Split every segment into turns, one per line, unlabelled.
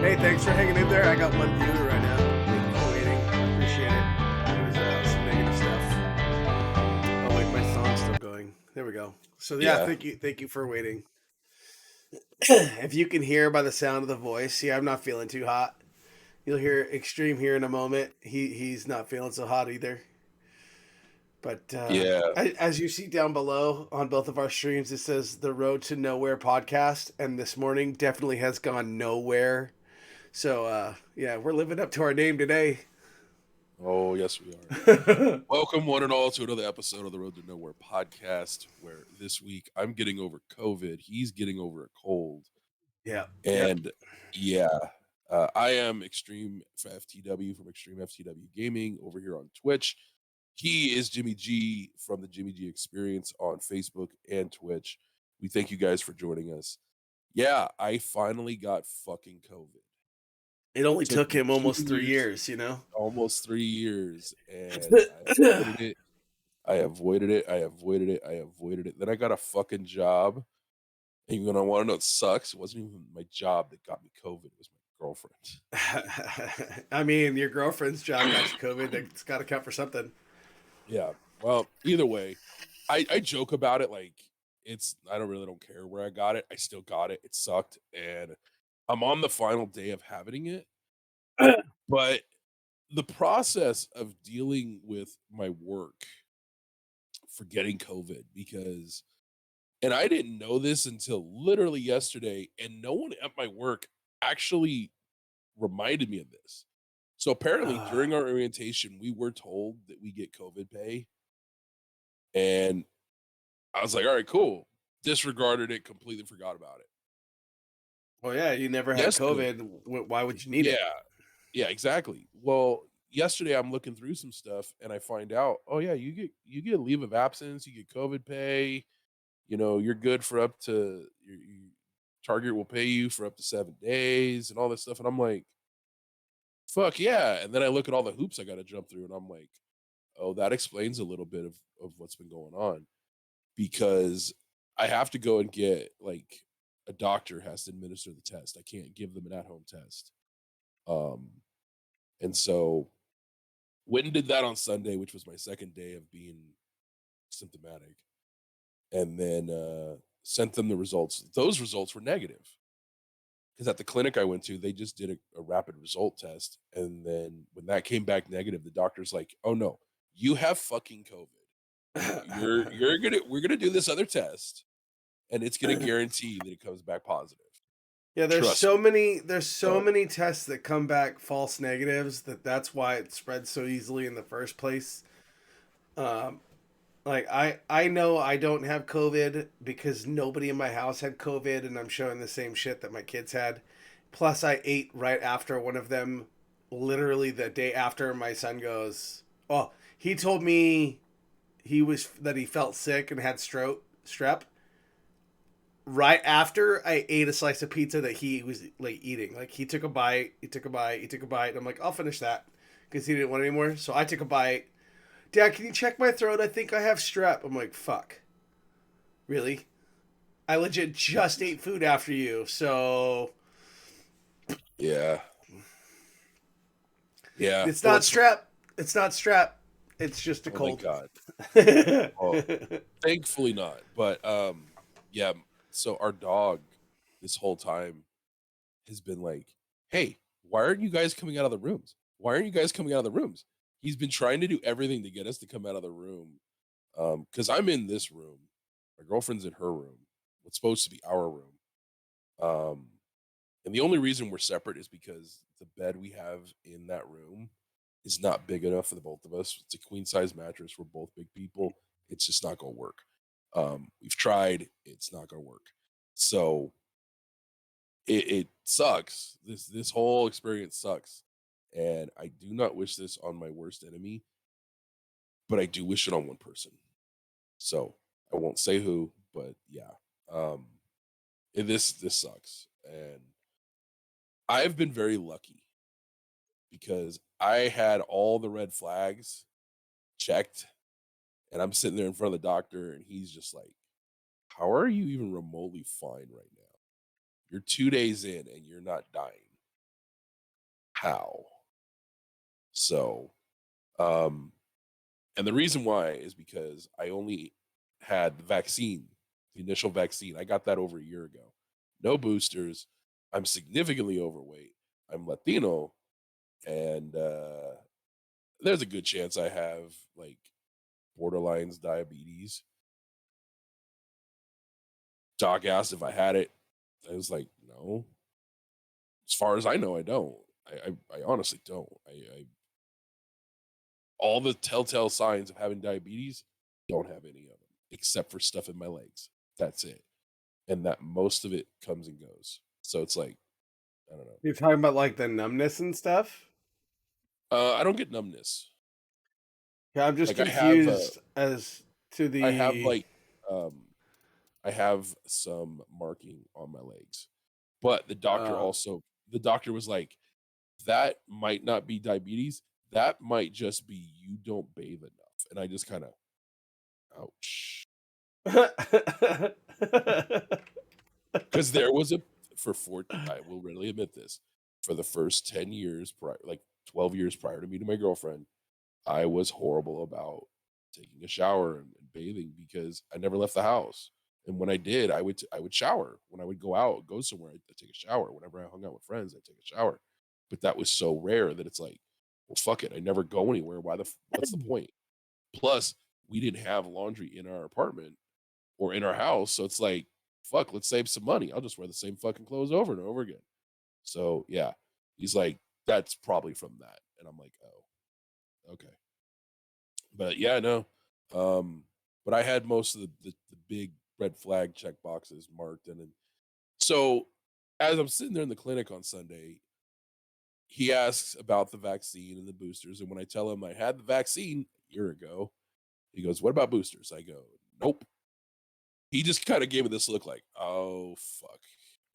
Hey, thanks for hanging in there. I got one viewer right now. Thank you for waiting. Appreciate it. It was some negative stuff. Oh wait, my song's still going. There we go. So yeah,
Yeah.
thank you for waiting. If you can hear by the sound of the voice, yeah, I'm not feeling too hot. You'll hear Extreme here in a moment. He's not feeling so hot either. But
Yeah.
as you see down below on both of our streams, it says the Road to Nowhere podcast, and this morning definitely has gone nowhere. So yeah, we're living up to our name today.
Oh, yes, we are. Welcome, one and all, to another episode of the Road to Nowhere podcast, where this week I'm getting over COVID. He's getting over a cold.
Yeah. Yep.
And yeah, I am Extreme FTW from Extreme FTW Gaming over here on Twitch. He is Jimmy G from the Jimmy G Experience on Facebook and Twitch. We thank you guys for joining us. Yeah, I finally got fucking COVID.
It only
Took
took
me
him
two
almost three
years.
years, you know?
Almost 3 years, and I avoided it. I avoided it. I avoided it. I avoided it. Then I got a fucking job, and you wanna know what sucks? It wasn't even my job that got me COVID, it was my girlfriend.
I mean, your girlfriend's job got you COVID. That's got to count for something.
Yeah. Well, either way, I joke about it like I don't care where I got it. I still got it. It sucked, and I'm on the final day of having it, but the process of dealing with my work for getting COVID because and I didn't know this until literally yesterday, and no one at my work actually reminded me of this. So apparently during our orientation, we were told that we get COVID pay. And I was like, all right, cool. Disregarded it, completely forgot about it.
Well, yeah, you never had
Yesterday,
COVID. Why would you need
yeah,
it?
yeah, exactly. Well, yesterday I'm looking through some stuff and I find out, oh yeah, you get a leave of absence, you get COVID pay, you're good for up to Target will pay you for up to 7 days and all this stuff, and I'm like, "Fuck yeah," and then I look at all the hoops I gotta jump through, and I'm like, "Oh, that explains a little bit of what's been going on," because I have to go and get, like a doctor has to administer the test, I can't give them an at-home test, um, and so went and did that on Sunday, which was my 2nd day of being symptomatic, and then, sent them the results. Those results were negative. Because at the clinic I went to, they just did a rapid result test, and then when that came back negative, the doctor's like, "Oh no, you have fucking COVID. You're gonna we're gonna do this other test, and it's gonna guarantee that it comes back positive.
Yeah,
Trust me."
there's so
Uh,
many tests that come back false negatives that's why it spreads so easily in the first place. Um, like I know I don't have COVID because nobody in my house had COVID, and I'm showing the same shit that my kids had. Plus, I ate right after one of them. Literally the day after, my son goes, "Oh, he told me he felt sick and had strep." Right after I ate a slice of pizza that he was like eating, like he took a bite, he took a bite, he took a bite. And I'm like, I'll finish that because he didn't want it anymore. So I took a bite. Dad, can you check my throat? I think I have strep. I'm like, fuck. Really? I legit just ate food after you. So
yeah, yeah.
it's
Well,
not
it's
strep. It's not strep. It's just a
oh thank
cold.
God. Well, thankfully not. But yeah. So our dog, this whole time, has been like, "Hey, why aren't you guys coming out of the rooms? Why aren't you guys coming out of the rooms?" He's been trying to do everything to get us to come out of the room. Because I'm in this room, my girlfriend's in her room, what's supposed to be our room. Um, and the only reason we're separate is because the bed we have in that room is not big enough for the both of us. It's a queen size mattress. We're both big people. It's just not going to work. We've tried. It's not going to work. So it sucks. This whole experience sucks, and I do not wish this on my worst enemy, but I do wish it on one person. So I won't say who, but yeah, um, this sucks, and I've been very lucky because I had all the red flags checked, and I'm sitting there in front of the doctor, and he's just like, "How are you even remotely fine right now? You're 2 days in, and you're not dying." how. So, um, and the reason why is because I only had the vaccine, the initial vaccine. I got that over a year ago. No boosters. I'm significantly overweight. I'm Latino, and there's a good chance I have like borderlines diabetes. Doc asked if I had it. I was like, no. As far as I know, I don't. I honestly don't. I all the telltale signs of having diabetes, don't have any of them except for stuff in my legs. That's it. And that most of it comes and goes. So it's like, I don't know.
You're talking about like the numbness and stuff?
I don't get numbness.
Yeah, I'm just
Like I have
confused as to
I have
the
like um I have some marking on my legs. But the doctor was like, that might not be diabetes. That might just be you don't bathe enough. And I just kind of, ouch. Because there was I will readily admit this, for the first 10 years prior, like 12 years prior to meeting my girlfriend, I was horrible about taking a shower and bathing because I never left the house. And when I did, I would shower. When I would go somewhere, I'd take a shower. Whenever I hung out with friends, I'd take a shower. But that was so rare that it's like, well, fuck it. I never go anywhere. What's the point? Plus, we didn't have laundry in our apartment or in our house. So it's like, fuck, let's save some money. I'll just wear the same fucking clothes over and over again. So yeah, he's like, that's probably from that. And I'm like, oh, okay. But yeah, no. Um, but I had most of the big red flag check boxes marked. And then, so as I'm sitting there in the clinic on Sunday, he asks about the vaccine and the boosters. And when I tell him I had the vaccine a year ago, he goes, what about boosters? I go, nope. He just kind of gave me this look like, oh, fuck.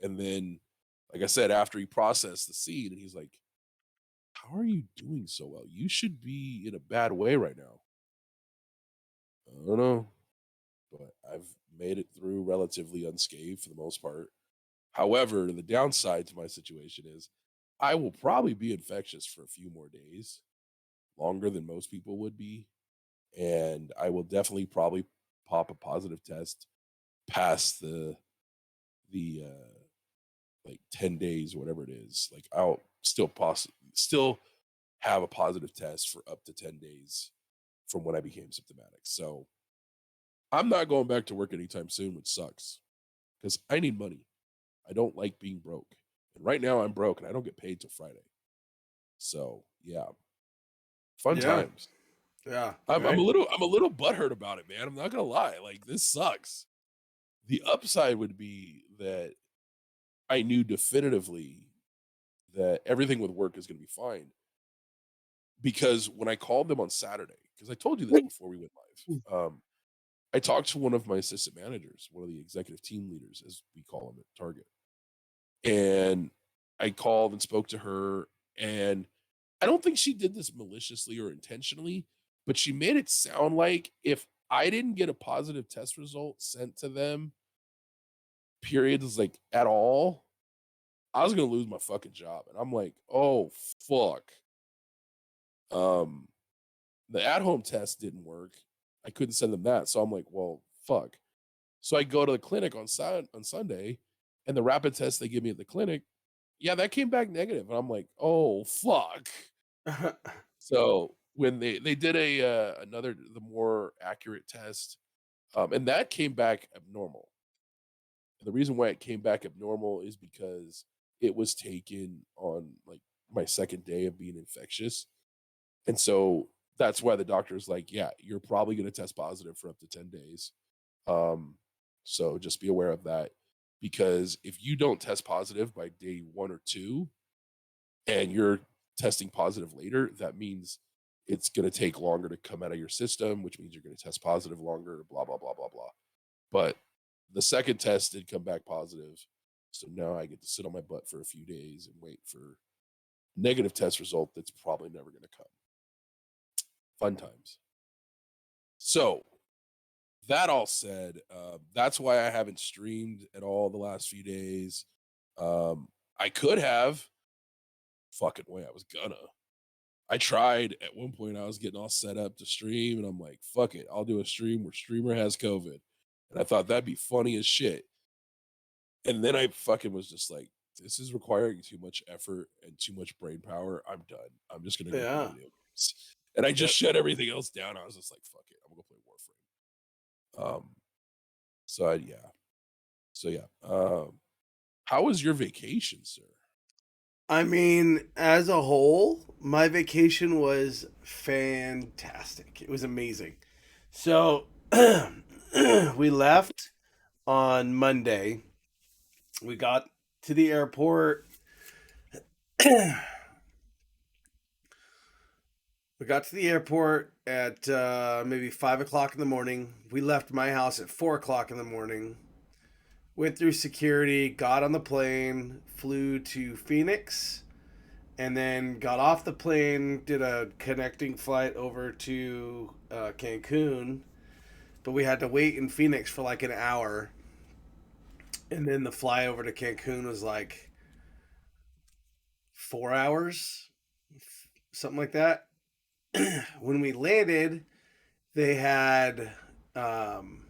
And then, like I said, after he processed the seed, and he's like, how are you doing so well? You should be in a bad way right now. I don't know, but I've made it through relatively unscathed for the most part. However, the downside to my situation is I will probably be infectious for a few more days, longer than most people would be. And I will definitely probably pop a positive test past the like 10 days, whatever it is. Like I'll still have a positive test for up to 10 days from when I became symptomatic. So I'm not going back to work anytime soon, which sucks because I need money. I don't like being broke. And right now I'm broke and I don't get paid till Friday. So yeah, fun
yeah,
times.
yeah,
I'm
right.
a little butthurt about it, man. I'm not gonna lie. Like this sucks. The upside would be that I knew definitively that everything with work is gonna be fine. Because when I called them on Saturday, because I told you this before we went live, I talked to one of my assistant managers, one of the executive team leaders, as we call them at Target. And I called and spoke to her. And I don't think she did this maliciously or intentionally, but she made it sound like if I didn't get a positive test result sent to them, periods like at all, I was gonna lose my fucking job. And I'm like, oh fuck. Um, the at-home test didn't work. I couldn't send them that. So I'm like, well, fuck. So I go to the clinic on Sunday, and the rapid test they give me at the clinic, yeah, that came back negative. And I'm like, oh fuck. So when they did the more accurate test, and that came back abnormal. And the reason why it came back abnormal is because it was taken on like my second day of being infectious. And so that's why the doctor is like, yeah, you're probably going to test positive for up to 10 days. Um, so just be aware of that because if you don't test positive by day 1 or 2 and you're testing positive later, that means it's going to take longer to come out of your system, which means you're going to test positive longer, blah, blah, blah, blah, blah. But the second test did come back positive. So now I get to sit on my butt for a few days and wait for negative test result that's probably never going to come. Fun times. So that all said, that's why I haven't streamed at all the last few days. I could have, fucking way I was gonna. I tried at one point. I was getting all set up to stream, and I'm like, "Fuck it, I'll do a stream where streamer has COVID," and I thought that'd be funny as shit. And then I fucking was just like, "This is requiring too much effort and too much brain power. I'm done. I'm just gonna go play
Yeah.
video games." And I just
Yep.
shut everything else down. I was just like, "Fuck it, I'm gonna go play Warframe." So yeah. So yeah. How was your vacation, sir?
I mean, as a whole, my vacation was fantastic. It was amazing. So we left on Monday. We got to the airport. We got to the airport at maybe 5 o'clock in the morning. We left my house at 4 o'clock in the morning. Went through security, got on the plane, flew to Phoenix, and then got off the plane, did a connecting flight over to Cancun. But we had to wait in Phoenix for like an hour. And then the fly over to Cancun was like 4 hours, something like that. When we landed, they had um,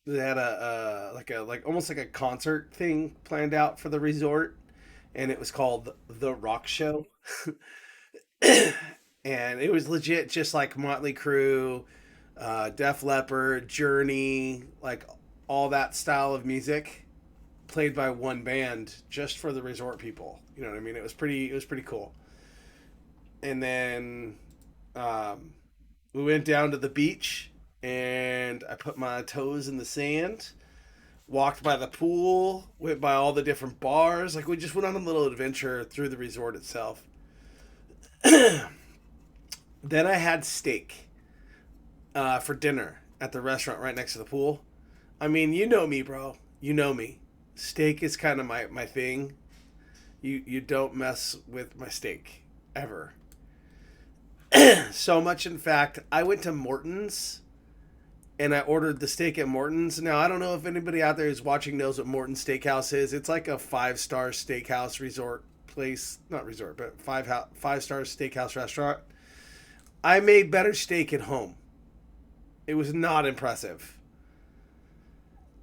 like almost like a concert thing planned out for the resort, and it was called the Rock Show. And it was legit just like Motley Crue, Def Leppard, Journey, like all that style of music played by one band just for the resort people. You know what I mean? It was pretty cool. And then um, we went down to the beach and I put my toes in the sand, walked by the pool, went by all the different bars. Like we just went on a little adventure through the resort itself. Then I had steak for dinner at the restaurant right next to the pool. I mean, you know me, bro. You know me. Steak is kind of my thing. You don't mess with my steak ever. So much, in fact, I went to Morton's and I ordered the steak at Morton's. Now, I don't know if anybody out there who's watching knows what Morton's Steakhouse is. It's like a 5-star steakhouse resort place, not resort, but 5-star steakhouse restaurant. I made better steak at home. It was not impressive.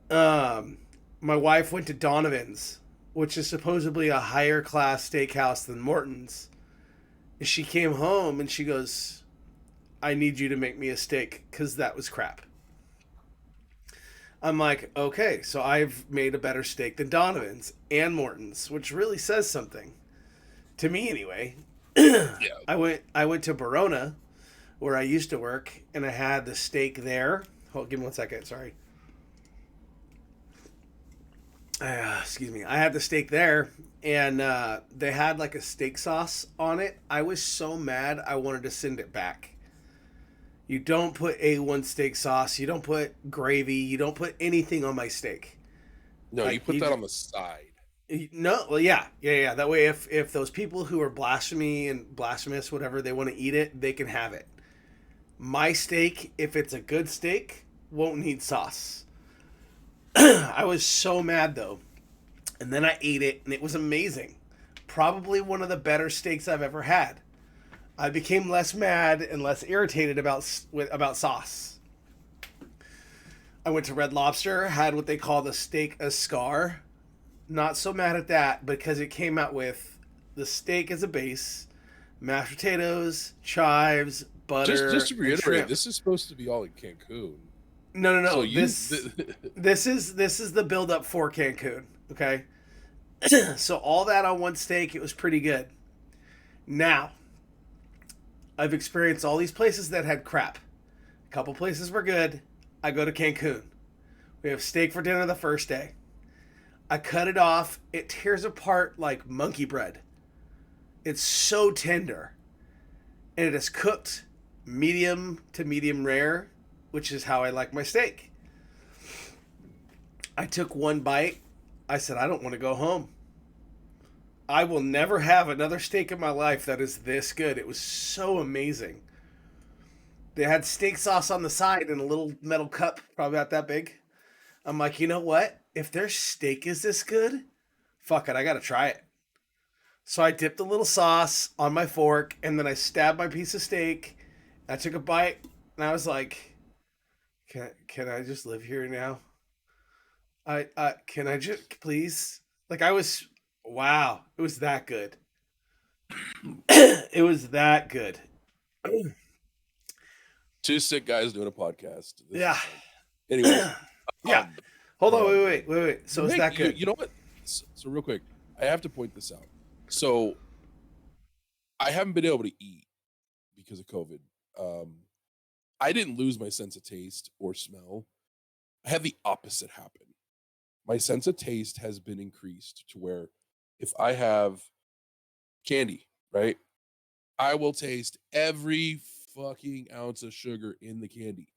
Um, my wife went to Donovan's, which is supposedly a higher class steakhouse than Morton's. She came home and she goes, "I need you to make me a steak because that was crap." I'm like, okay, so I've made a better steak than Donovan's and Morton's, which really says something to me anyway.
Yeah.
I went to Barona where I used to work and I had the steak there. Hold, give me 1 second, sorry. Excuse me. I had the steak there and they had like a steak sauce on it. I was so mad I wanted to send it back. You don't put A1 steak sauce. You don't put gravy. You don't put anything on my steak.
No, you
Like
put that on the side.
no, well, yeah. That way, if those people who are blasphemy and blasphemous, whatever, they want to eat it, they can have it. My steak, if it's a good steak, won't need sauce. I was so mad though, and then I ate it, and it was amazing. Probably one of the better steaks I've ever had. I became less mad and less irritated about sauce. I went to Red Lobster, had what they call the steak Escar. Not so mad at that because it came out with the steak as a base, mashed potatoes, chives, butter,
Just to
and
reiterate,
shrimp.
this is supposed to be all in Cancun.
No, no,
So
no.
you,
This is the build up for Cancun. Okay, so all that on one steak, it was pretty good. Now I've experienced all these places that had crap. A couple places were good. I go to Cancun. We have steak for dinner the first day. I cut it off. It tears apart like monkey bread. It's so tender. And it is cooked medium to medium rare, which is how I like my steak. I took one bite. I said, I don't want to go home. I will never have another steak in my life that is this good. It was so amazing. They had steak sauce on the side in a little metal cup, probably about that big. I'm like, you know what? If their steak is this good, fuck it, I gotta try it. So I dipped a little sauce on my fork, and then I stabbed my piece of steak. I took a bite, and I was like, can I just live here now? Can I just please? Like I was, wow, it was that good. It was that good.
Two sick guys doing a podcast. This
Yeah.
is fun. Anyways,
Yeah. Hold on,
man.
wait. So it's
Hey,
that good.
You know what? So real quick, I have to point this out. So I haven't been able to eat because of COVID. I didn't lose my sense of taste or smell. I had the opposite happen. My sense of taste has been increased to where if I have candy, right, I will taste every fucking ounce of sugar in the candy.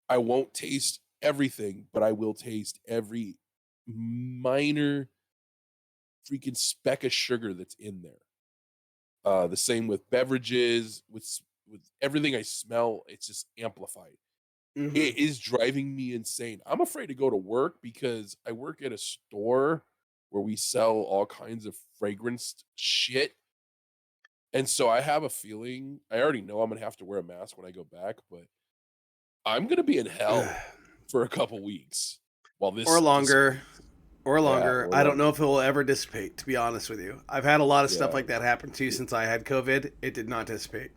I won't taste everything, but I will taste every minor freaking speck of sugar that's in there. The same with beverages, with everything I smell, it's just amplified.
Mhm.
It is driving me insane. I'm afraid to go to work because I work at a store where we sell all kinds of fragranced shit. And so I have a feeling, I already know I'm gonna have to wear a mask when I go back, but I'm gonna be in hell for a couple weeks while this
Or longer.
dissipates.
Or
Yeah,
longer.
or
I don't know
longer.
if it will ever dissipate, to be honest with you. I've had a lot of stuff
Yeah,
like that happen too since I had COVID. It did not dissipate.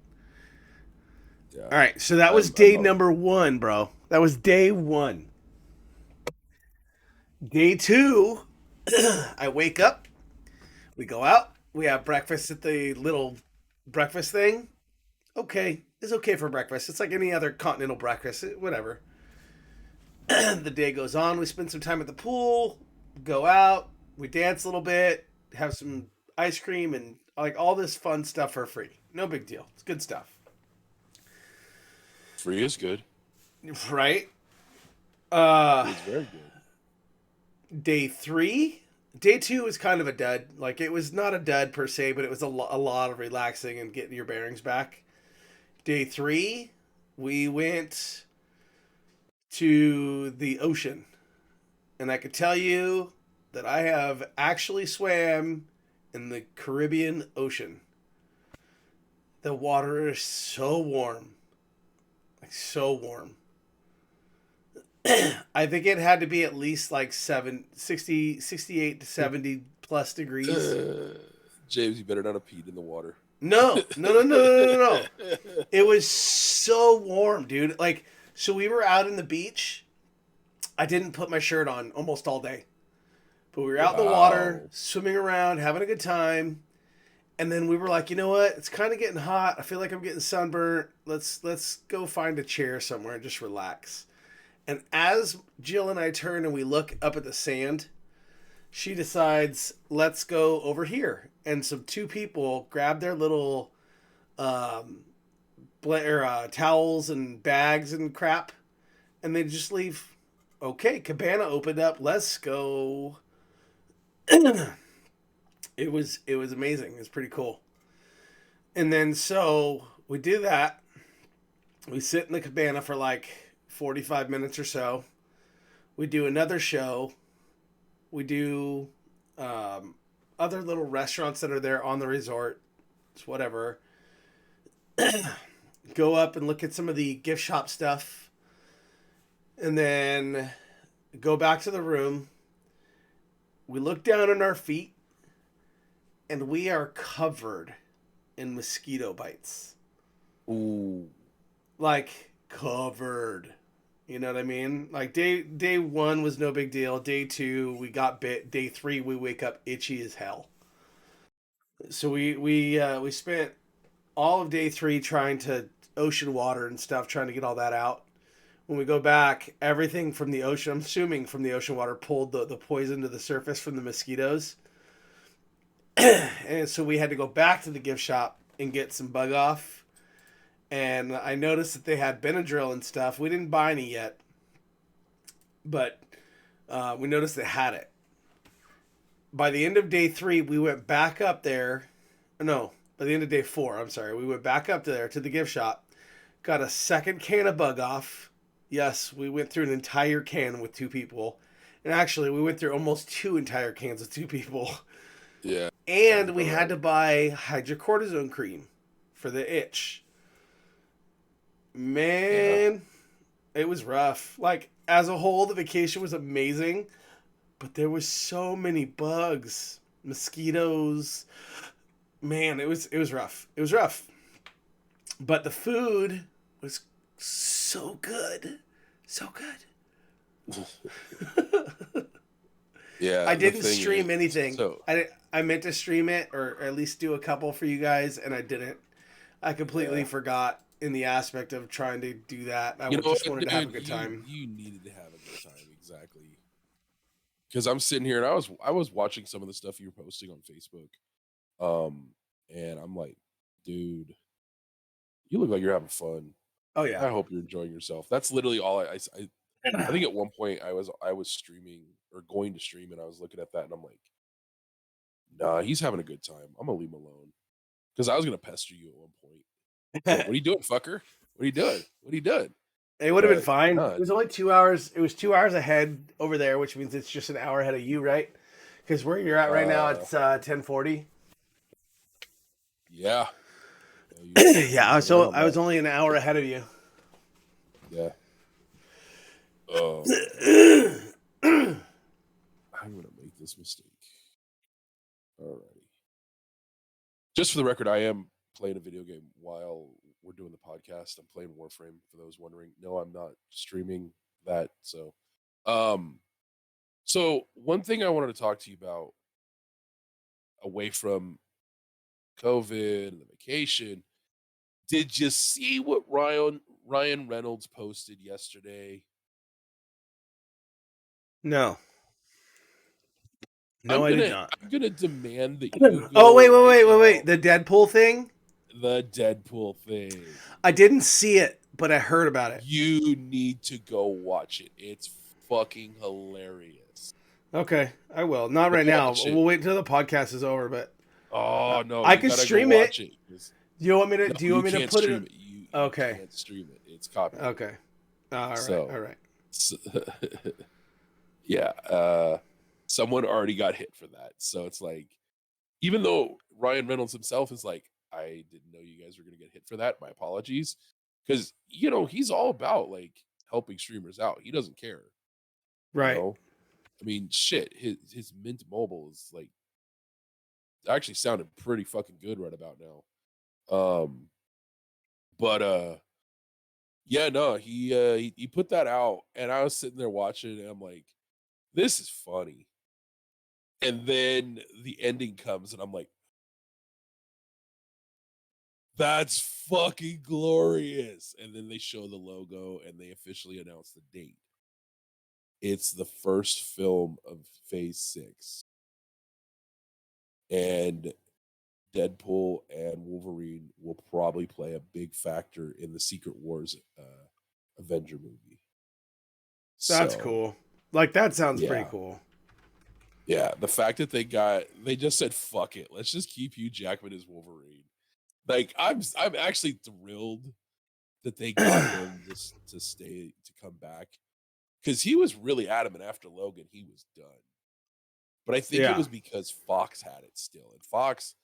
yeah.
All right, so that was
I'm
day
out.
number 1, bro. That was day 1. Day 2, I wake up, we go out, we have breakfast at the little breakfast thing. Okay, it's okay for breakfast. It's like any other continental breakfast, whatever. The day goes on, we spend some time at the pool, go out, we dance a little bit, have some ice cream, and like all this fun stuff for free. No big deal. It's good stuff.
Free is good.
Right?
It's very good.
Day 3, day 2 was kind of a dud. Like it was not a dud per se, but it was a lot of relaxing and getting your bearings back. Day 3, we went to the ocean, and I could tell you that I have actually swam in the Caribbean Ocean. The water is so warm, like so warm. I think it had to be at least like 68 to 70 plus degrees.
James, you better not have peed in the water.
No. It was so warm, dude. Like, so we were out in the beach. I didn't put my shirt on almost all day. But we were out in the water, swimming around, having a good time. And then we were like, you know what? It's kind of getting hot. I feel like I'm getting sunburnt. Let's go find a chair somewhere and just relax. And as Jill and I turn and we look up at the sand, she decides, let's go over here. And so 2 people grab their little towels and bags and crap, and they just leave. Okay, cabana opened up. Let's go. It was amazing. It was pretty cool. And then so we do that. We sit in the cabana for like 45 minutes or so. We do another show. We do other little restaurants that are there on the resort. It's whatever. Go up and look at some of the gift shop stuff. And then go back to the room. We look down on our feet. And we are covered in mosquito bites.
Ooh.
Like, covered. You know what I mean? Like, day 1 was no big deal. Day 2, we got bit. Day 3, we wake up itchy as hell. So we spent all of day 3 trying to ocean water and stuff, trying to get all that out. When we go back, everything from the ocean, I'm assuming from the ocean water, pulled the poison to the surface from the mosquitoes. And so we had to go back to the gift shop and get some bug off. And I noticed that they had Benadryl and stuff. We didn't buy any yet, but we noticed they had it. By the end of day 3, we went back up there. No, by the end of day 4, I'm sorry. We went back up there to the gift shop, got a second can of bug off. Yes, we went through an entire can with 2 people. And actually, we went through almost 2 entire cans with 2 people.
Yeah.
And we
All
had
right.
to buy hydrocortisone cream for the itch.
Yeah.
Man, it was rough. Like as a whole, the vacation was amazing, but there was so many bugs, mosquitoes. Man, it was rough. It was rough. But the food was so good. So good. I
Yeah. The
didn't
thing is,
stream anything.
so
I meant to stream it or at least do a couple for you guys and I didn't. I completely
yeah.
forgot in the aspect of trying to do that.
You know
Just
what,
wanted to have a
dude?
good
You
time.
you needed to have a good time, exactly. Because I'm sitting here and I was watching some of the stuff you were posting on Facebook, um, and I'm like, dude, you look like you're having fun.
Oh yeah.
I hope you're enjoying yourself. That's literally all I think at one point I was streaming or going to stream and I was looking at that and I'm like, nah, he's having a good time. I'm gonna leave him alone because I was gonna pester you at one point. Like, what are you doing, fucker? What are you doing? What are you doing?
It would have been
But
fine. It
no,
was only 2 hours. It was 2 hours ahead over there, which means it's just an hour ahead of you, right? Because where you're at right now,
uh,
it's 10:40.
yeah, you're
Yeah,
dead right
so
on
I was
that.
only an hour ahead of you.
Yeah. Oh man, I'm gonna make this mistake. Alrighty. Just for the record, I am playing a video game while we're doing the podcast. I'm playing Warframe for those wondering. No, I'm not streaming that. Um, so one thing I wanted to talk to you about away from COVID and the vacation, did you see what Ryan Reynolds posted yesterday?
No,
I'm
no, I did
gonna
not.
I'm gonna demand that you
Oh
go right
wait!
now.
The Deadpool thing.
The Deadpool thing.
I didn't see it, but I heard about it.
You need to go watch it. It's fucking hilarious.
Okay, I will. Not
Go
right now.
watch it.
We'll wait until the podcast is over. But
Oh no,
I
you
can
gotta go
stream it.
watch it. 'Cause-
Do you want me to?
No,
Do you
you
want me to
can't
put
stream
it?
it. You
Okay.
can't stream it. It's copyrighted.
Okay. All right.
So,
All right.
so yeah, someone already got hit for that. So it's like, even though Ryan Reynolds himself is like, I didn't know you guys were gonna get hit for that. My apologies, because he's all about like helping streamers out. He doesn't care. You
Right.
know, I mean, shit. His Mint Mobile is like actually sounded pretty fucking good right about now. But yeah, no, he put that out, and I was sitting there watching, and I'm like, this is funny. And then the ending comes, and I'm like, that's fucking glorious. And then they show the logo, and they officially announce the date. It's the first film of Phase 6, and Deadpool and Wolverine will probably play a big factor in the Secret Wars Avenger movie.
That's
So
cool. Like that sounds pretty
yeah,
cool.
yeah. The fact that they just said fuck it, let's just keep Hugh Jackman as Wolverine. Like I'm actually thrilled that they got him just to stay to come back because he was really adamant after Logan he was done. But I think it
Yeah.
was because Fox had it still, and Fox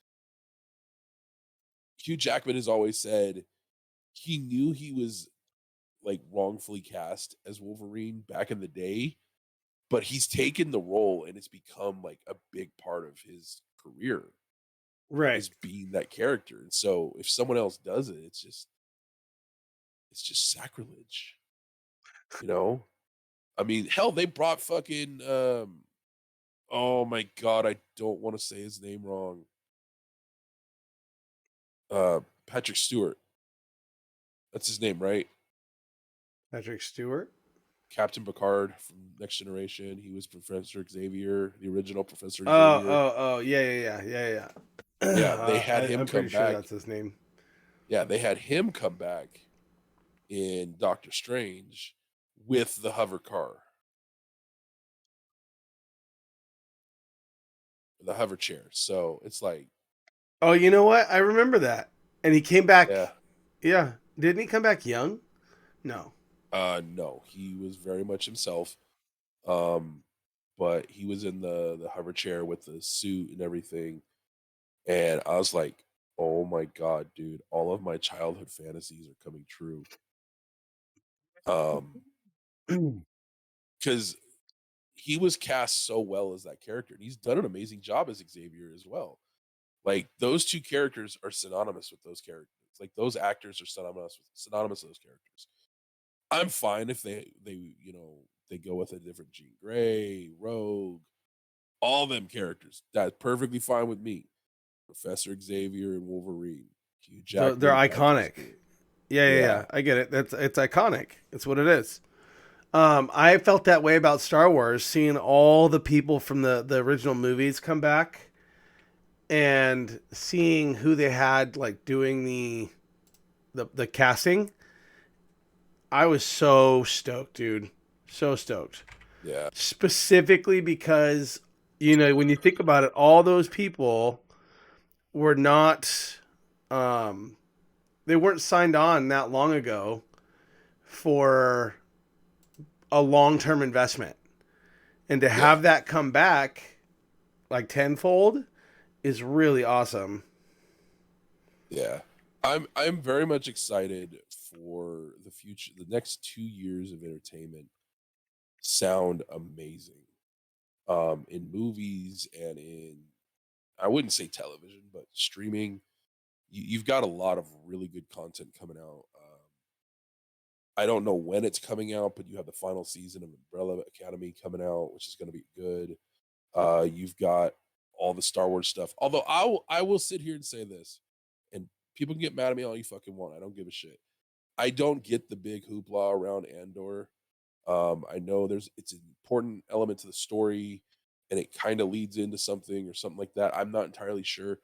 Hugh Jackman has always said he knew he was like wrongfully cast as Wolverine back in the day, but he's taken the role and it's become like a big part of his career
Right.
is being that character. And so if someone else does it, it's just sacrilege. You know? I mean, hell, they brought fucking oh my god, I don't want to say his name wrong. Patrick Stewart. That's his name, right?
Patrick Stewart.
Captain Picard from Next Generation. He was Professor Xavier, the original Professor Xavier.
Oh. Yeah.
Yeah, they had him
I'm
come
pretty sure
back.
that's his name.
Yeah, they had him come back in Doctor Strange with the hover car, the hover chair. So it's like,
Oh, you know what? I remember that. And he came back.
yeah,
Yeah. Didn't he come back young? No.
no, he was very much himself. Um, but he was in the hover chair with the suit and everything. And I was like, "Oh my god, dude, all of my childhood fantasies are coming true." Because he was cast so well as that character, and he's done an amazing job as Xavier as well. Like, those 2 characters are synonymous with those characters. Like, those actors are synonymous with those characters. I'm fine if they go with a different Jean Grey, Rogue, all them characters. That's perfectly fine with me. Professor Xavier and Wolverine, Hugh
They're
Jackman back in
iconic.
school.
Yeah.
Yeah,
I get it. It's iconic. It's what it is. I felt that way about Star Wars, seeing all the people from the original movies come back and seeing who they had like doing the casting. I was so stoked, dude. So stoked.
yeah,
Specifically because when you think about it, all those people were not they weren't signed on that long ago for a long-term investment. And to
yeah,
have that come back like tenfold is really awesome.
yeah. I'm very much excited for the future. The next 2 years of entertainment sound amazing. In movies and in, I wouldn't say television, but streaming. You've got a lot of really good content coming out. I don't know when it's coming out, but you have the final season of Umbrella Academy coming out, which is going to be good. You've got all the Star Wars stuff. Although I will sit here and say this, and people can get mad at me all you fucking want. I don't give a shit. I don't get the big hoopla around Andor. I know it's an important element to the story, and it kind of leads into something or something like that. I'm not entirely sure.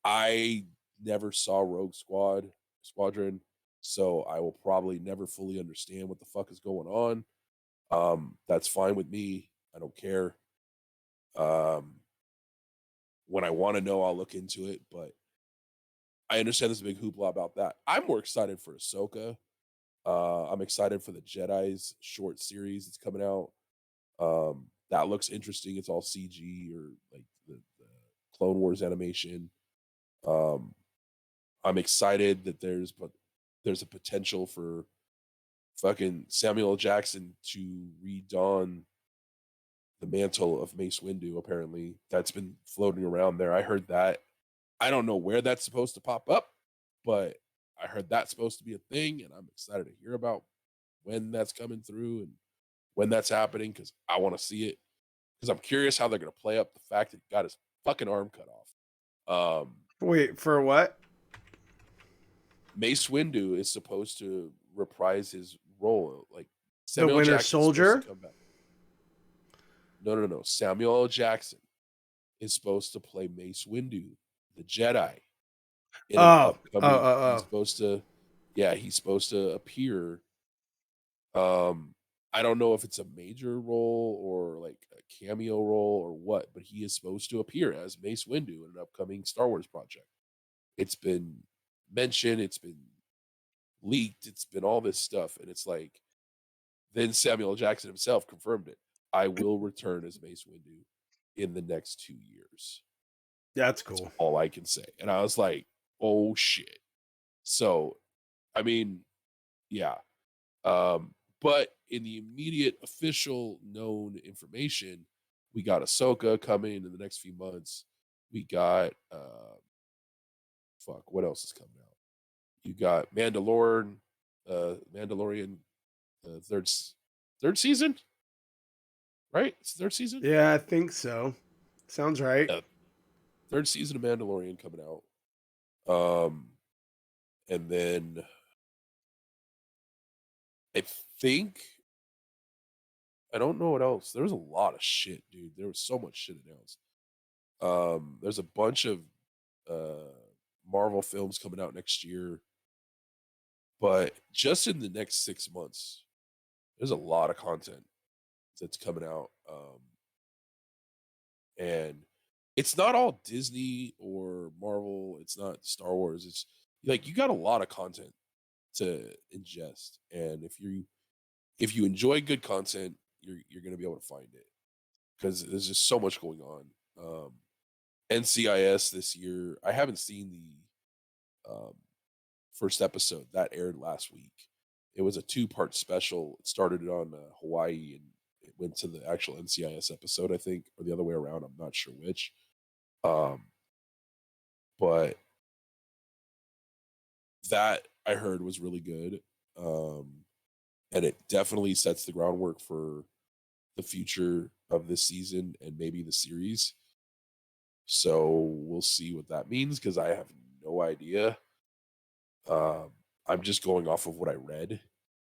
I never saw Squadron, so I will probably never fully understand what the fuck is going on. That's fine with me. I don't care. Um, when I want to know, I'll look into it, but I understand there's a big hoopla about that. I'm more excited for Ahsoka. I'm excited for the Jedi's short series that's coming out. That looks interesting. It's all CG or like the Clone Wars animation. Um, I'm excited that there's a potential for fucking Samuel L. Jackson to redon the mantle of Mace Windu. Apparently, that's been floating around there. I heard that. I don't know where that's supposed to pop up, but I heard that's supposed to be a thing, and I'm excited to hear about when that's coming through and when that's happening because I want to see it. Because I'm curious how they're going to play up the fact that he got his fucking arm cut off.
Wait, for what?
Mace Windu is supposed to reprise his role. Like
The
Samuel L.
Winter
Jackson is supposed to
Soldier?
come back. No, no, no. Samuel L. Jackson is supposed to play Mace Windu, the Jedi, in an
Oh, oh,
upcoming.
oh,
He's
oh.
supposed to, yeah, he's supposed to appear. Um, I don't know if it's a major role or like a cameo role or what, but he is supposed to appear as Mace Windu in an upcoming Star Wars project. It's been mentioned, it's been leaked, it's been all this stuff, and it's like then Samuel L. Jackson himself confirmed it. I will return as Mace Windu in the next 2 years.
That's
That's
cool.
all I can say. And I was like, oh shit. So, I mean, yeah. But in the immediate official known information, we got Ahsoka coming in the next few months. We got what else is coming out? You got Mandalorian, third season, right? It's third season.
Yeah, I think so. Sounds right.
Yeah, third season of Mandalorian coming out. Um, and then I think I don't know what else. There was a lot of shit, dude. There was so much shit announced. There's a bunch of uh Marvel films coming out next year, but just in the next 6 months, there's a lot of content that's coming out. And it's not all Disney or Marvel. It's not Star Wars. It's like you got a lot of content to ingest, and if you enjoy good content, you're gonna be able to find it because there's just so much going on. NCIS this year. I haven't seen the first episode that aired last week. It was a two-part special. It started on Hawaii and it went to the actual NCIS episode, I think, or the other way around. I'm not sure which. Um, but that I heard was really good. Um, and it definitely sets the groundwork for the future of this season and maybe the series. So we'll see what that means because I have no idea. I'm just going off of what I read,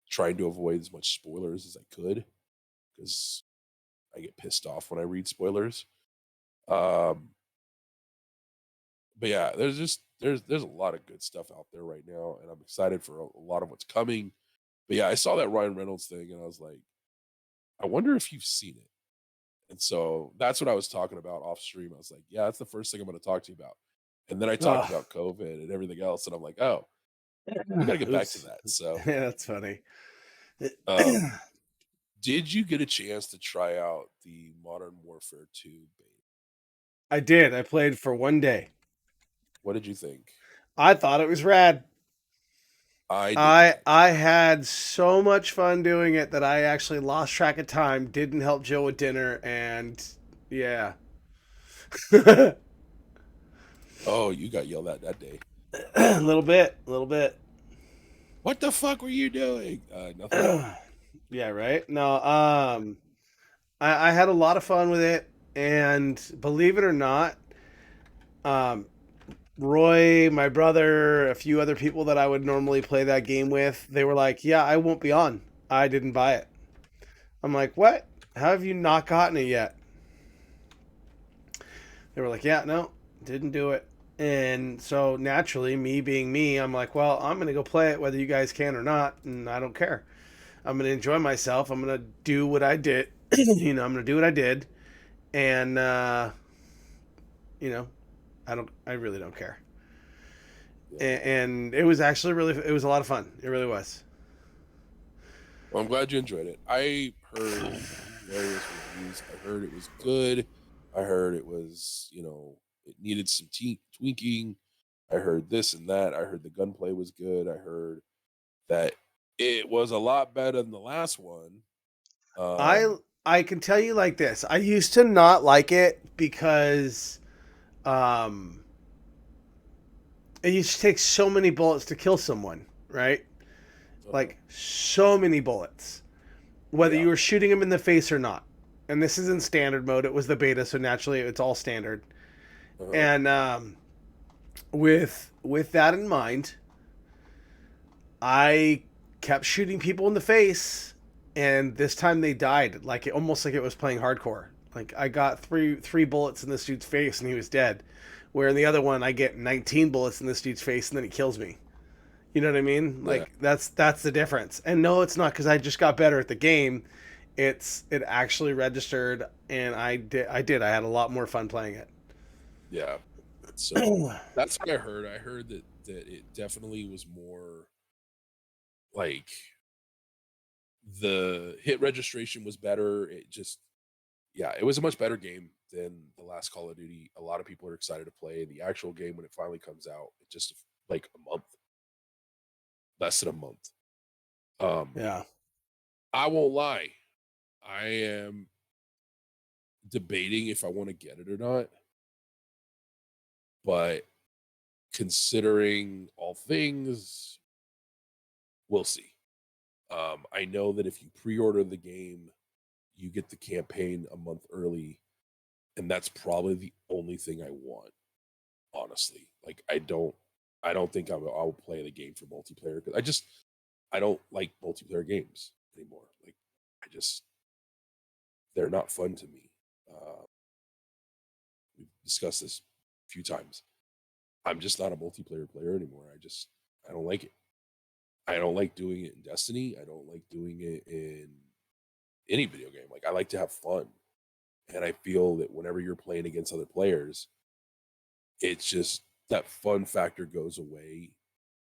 trying to avoid as much spoilers as I could because I get pissed off when I read spoilers. Um, but yeah, there's a lot of good stuff out there right now, and I'm excited for a lot of what's coming. But yeah, I saw that Ryan Reynolds thing, and I was like, I wonder if you've seen it. And so that's what I was talking about off stream. I was like, yeah, that's the first thing I'm going to talk to you about. And then I talked
Oh,
about COVID and everything else, and I'm like, oh, we got to get back to
oops.
that. So,
Yeah, that's funny.
um, did you get a chance to try out the Modern Warfare 2 beta?
I did. I played for one day.
What did you think?
I thought it was rad.
I didn't
I
actually.
I had so much fun doing it that I actually lost track of time, didn't help Jill with dinner, and yeah.
Oh, you got yelled at that day.
A little bit, a little bit.
What the fuck were you doing? Nothing.
Yeah, right. No, I had a lot of fun with it, and believe it or not, um, Roy, my brother, a few other people that I would normally play that game with, they were like, "Yeah, I won't be on. I didn't buy it." I'm like, "What? How have you not gotten it yet?" They were like, "Yeah, no, didn't do it." And so naturally, me being me, I'm like, "Well, I'm gonna go play it whether you guys can or not, and I don't care. I'm gonna enjoy myself. I'm gonna do what I did. I'm gonna do what I did, and you know, I really don't care."
Yeah.
And it was actually it was a lot of fun. It really was.
Well, I'm glad you enjoyed it. I heard various reviews. I heard it was good. I heard it was, it needed some tweaking. I heard this and that. I heard the gunplay was good. I heard that it was a lot better than the last one.
I
Um,
I can tell you like this. I used to not like it because um it used to take so many bullets to kill someone, right?
uh-huh,
Like so many bullets, whether
yeah,
you were shooting them in the face or not. And this is in standard mode. It was the beta, so naturally it's all standard.
uh-huh,
And with that in mind, I kept shooting people in the face, and this time they died. Like almost like it was playing hardcore. Like I got three bullets in this dude's face, and he was dead. Where in the other one, I get 19 bullets in this dude's face, and then he kills me. You know what I mean?
yeah,
Like that's the difference. And no, it's not because I just got better at the game. It actually registered, and I had a lot more fun playing
yeah. So
it.
that's what I heard. I heard that it definitely was more like the hit registration was better. It just, yeah, it was a much better game than the last Call of Duty. A lot of people are excited to play the actual game when it finally comes out. It just like a month, less than a month. Um,
Yeah.
I won't lie. I am debating if I want to get it or not, but considering all things, we'll see. I know that if you pre-order the game, you get the campaign a month early, and that's probably the only thing I want. Honestly, like I don't think I'll play the game for multiplayer because I don't like multiplayer games anymore. Like I just they're not fun to me. We've discussed this a few times. I'm just not a multiplayer player anymore. I don't like it. I don't like doing it in Destiny. I don't like doing it in any video game. Like I like to have fun. And I feel that whenever you're playing against other players, it's just that fun factor goes away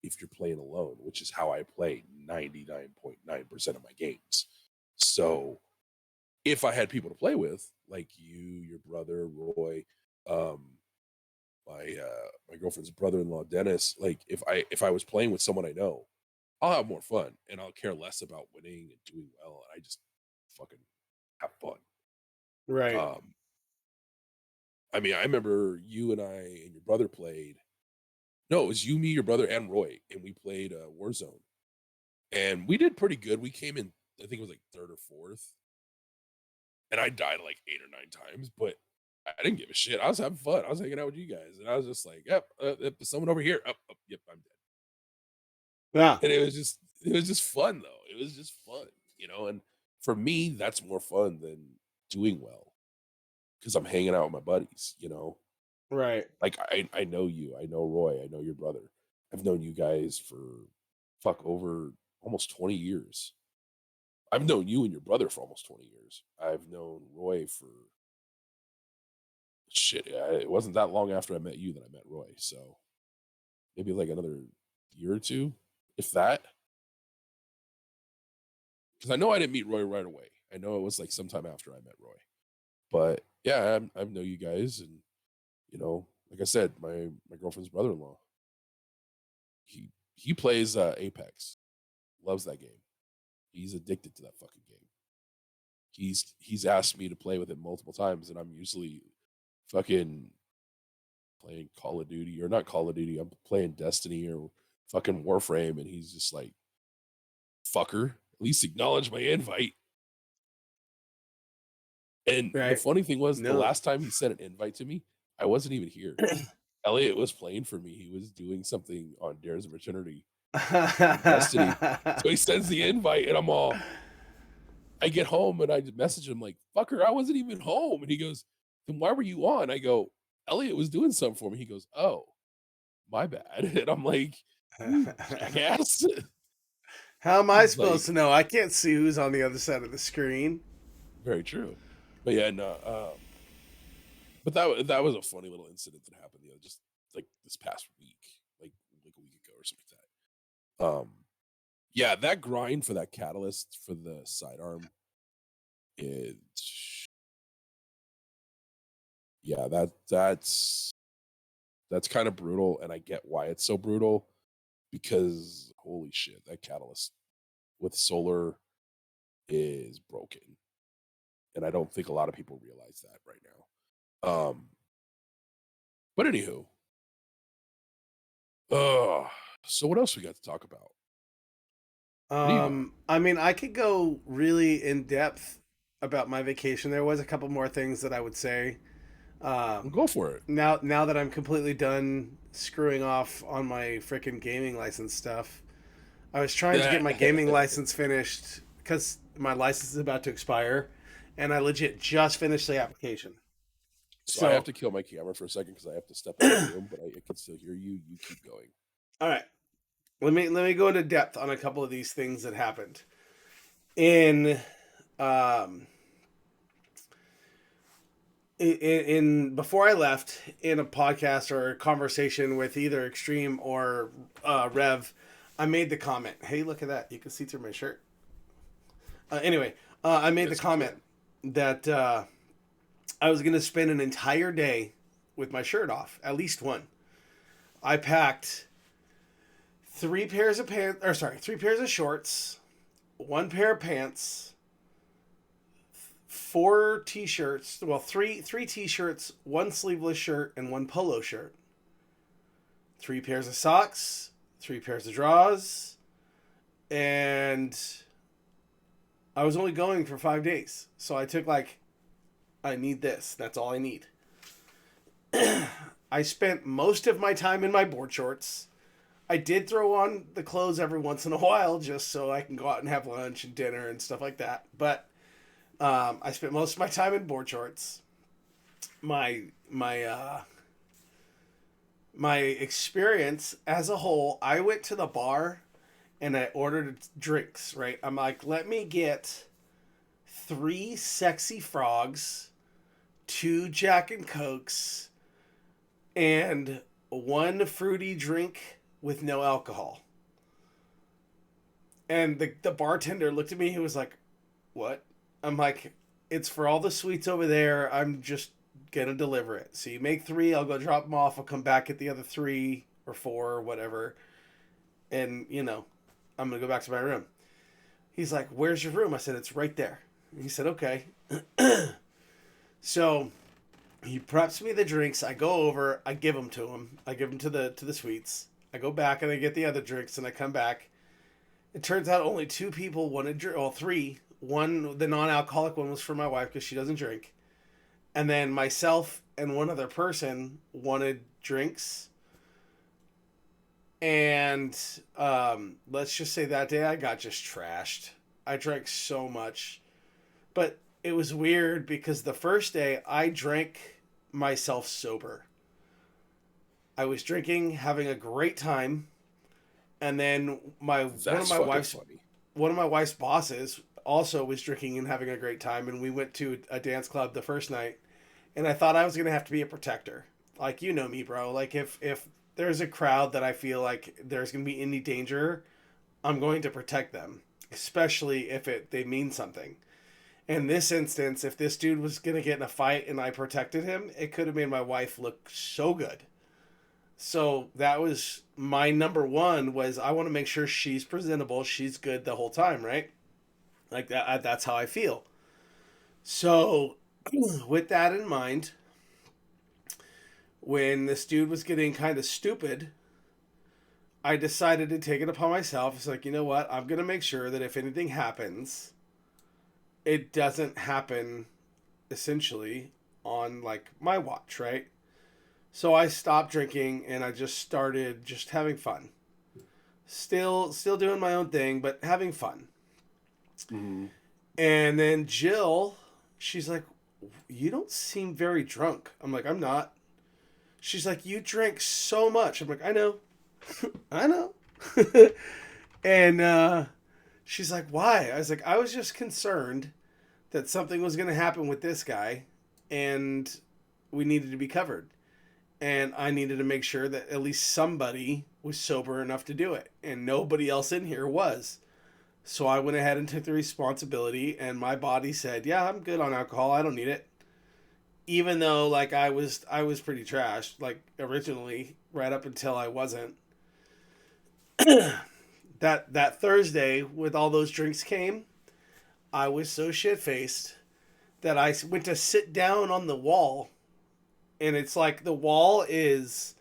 if you're playing alone, which is how I play 99.9% of my games. So if I had people to play with, like you, your brother, Roy, um, girlfriend's brother-in-law, Dennis, like if I was playing with someone I know, I'll have more fun and I'll care less about winning and doing well. And I just fucking have fun.
Right.
I mean, I remember you and I and your brother played. No, it was you, me, your brother, and Roy, and we played Warzone, and we did pretty good. We came in, I think it was like third or fourth, and I died like 8 or 9 times, but I didn't give a shit. I was having fun. I was hanging out with you guys, and I was just like, "Yep, someone over here. Yep, I'm dead."
Yeah.
And it was just fun though. It was just fun, you know. And for me, that's more fun than doing well because I'm hanging out with my buddies, you know.
Right.
Like I know you, I know Roy, I know your brother. I've known you guys for fuck over almost 20 years. I've known you and your brother for almost 20 years. I've known Roy for shit. It wasn't that long after I met you that I met Roy. So maybe like another year or two, if that. Because I know I didn't meet Roy right away. I know it was like sometime after I met Roy. But yeah, I know you guys, and you know, like I said, my girlfriend's brother-in-law. He plays Apex, loves that game. He's addicted to that fucking game. He's asked me to play with him multiple times, and I'm usually fucking playing Call of Duty or not Call of Duty. I'm playing Destiny or fucking Warframe, and he's just like, "Fucker, at least acknowledge my invite." And the
Right.
funny thing was, the
No.
last time he sent an invite to me, I wasn't even here. Elliot was playing for me. He was doing something on Dares of Eternity in Destiny. So he sends the invite, and I get home and I just message him like, "Fucker, I wasn't even home." And he goes, "Then why were you on?" I go, "Elliot was doing something for me." He goes, "Oh, my bad." And I'm like, "You jackass."
How am I
He's
supposed
like,
to know? I can't see who's on the other side of the screen.
"Very true." But yeah, no, but that was a funny little incident that happened, you know, just like this past week, like a week ago or something like that. Yeah, that grind for that catalyst for the sidearm, it yeah, that's kind of brutal, and I get why it's so brutal because holy shit, that catalyst with solar is broken, and I don't think a lot of people realize that right now. But anywho, uh, so what else we got to talk about? What do you got?
I mean, I could go really in depth about my vacation. There was a couple more things that I would say.
Well,
Um,
go for it.
now that I'm completely done screwing off on my freaking gaming license stuff, I was trying to get my gaming license finished because my license is about to expire, and I legit just finished the application.
So I have
So,
to kill my camera for a second because I have to step out of the room, but I can still hear you. You keep going.
all right, let me go into depth on a couple of these things that happened in um in before I left in a podcast or a conversation with either Extreme or Rev. I made the comment, "Hey, look at that! You can see through my shirt." Anyway, I made the
Yes, you can.
comment that I was going to spend an entire day with my shirt off, at least one. I packed three pairs of shorts, one pair of pants, four t-shirts, well, three t-shirts, one sleeveless shirt, and one polo shirt. Three pairs of socks, three pairs of drawers, and I was only going for 5 days. So I took I need this. That's all I need. I spent most of my time in my board shorts. I did throw on the clothes every once in a while just so I can go out and have lunch and dinner and stuff like that. But I spent most of my time in board shorts. My my uh, my experience as a whole, I went to the bar and I ordered drinks. Right, I'm like, let me get three sexy frogs, two Jack and Cokes, and one fruity drink with no alcohol. And the bartender looked at me. He was like, "What?" I'm like, "It's for all the sweets over there. I'm just gonna deliver it. So you make 3, I'll go drop them off. I'll come back at the other 3 or 4 or whatever, and I'm gonna go back to my room. He's like, "Where's your room?" I said, "It's right there." He said, "Okay." So he preps me the drinks. I go over. I give them to him. I give them to the suites. I go back and I get the other drinks, and I come back. It turns out only 2 people wanted drink. Well, 3. One, the non-alcoholic one, was for my wife because she doesn't drink, and then myself and one other person wanted drinks. And let's just say that day I got just trashed. I drank so much, but it was weird because the first day I drank myself sober. I was drinking, having a great time, and then my
That's fucking funny.
one of my wife's bosses also was drinking and having a great time, and we went to a dance club the first night, and I thought I was gonna have to be a protector. Like, you know me, bro. Like, if there's a crowd that I feel like there's gonna be any danger, I'm going to protect them, especially if they mean something. In this instance, if this dude was gonna get in a fight and I protected him, it could have made my wife look so good. So that was my number one, was I want to make sure she's presentable, she's good the whole time, right? Like that. That's how I feel. So, with that in mind, when this dude was getting kind of stupid, I decided to take it upon myself. It's like, you know what? I'm gonna make sure that if anything happens, it doesn't happen essentially on like my watch, right? So I stopped drinking and I just started just having fun. Still doing my own thing, but having fun.
Mm-hmm.
And then Jill, she's like, "You don't seem very drunk." I'm like, "I'm not." She's like, "You drink so much." I'm like, "I know." I know. And she's like, "Why?" I was like, "I was just concerned that something was going to happen with this guy and we needed to be covered. And I needed to make sure that at least somebody was sober enough to do it. And nobody else in here was. So I went ahead and took the responsibility, and my body said, "Yeah, I'm good on alcohol. I don't need it." Even though like I was pretty trashed, like originally, right up until I wasn't. That Thursday with all those drinks came, I was so shit faced that I went to sit down on the wall, and it's like the wall is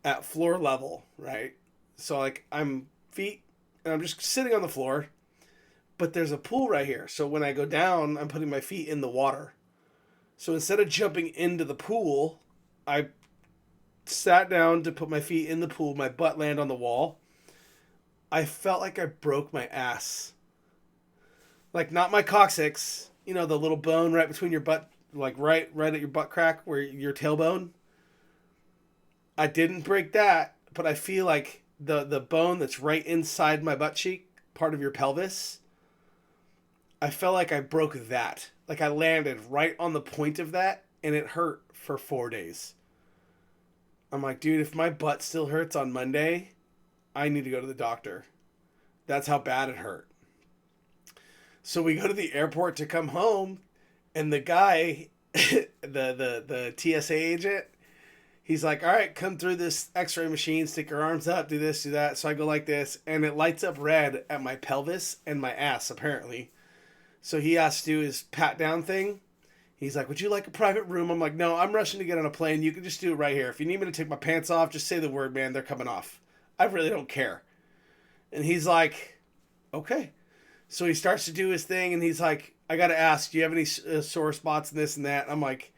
at floor level, right? So like I'm feet, and I'm just sitting on the floor, but there's a pool right here. So when I go down, I'm putting my feet in the water. So instead of jumping into the pool, I sat down to put my feet in the pool, my butt land on the wall. I felt like I broke my ass. Like, not my coccyx, the little bone right between your butt, like right at your butt crack where your tailbone. I didn't break that, but I feel like the bone that's right inside my butt cheek, part of your pelvis, I felt like I broke that. Like I landed right on the point of that, and it hurt for 4 days. I'm like, dude, if my butt still hurts on Monday, I need to go to the doctor. That's how bad it hurt. So we go to the airport to come home, and the guy, the TSA agent, he's like, "All right, come through this X-ray machine, stick your arms up, do this, do that." So I go like this, and it lights up red at my pelvis and my ass, apparently. So he has to do his pat down thing. He's like, "Would you like a private room?" I'm like, "No, I'm rushing to get on a plane. You can just do it right here. If you need me to take my pants off, just say the word, man. They're coming off. I really don't care." And he's like, "Okay." So he starts to do his thing, and he's like, "I got to ask, do you have any sore spots and this and that?" I'm like,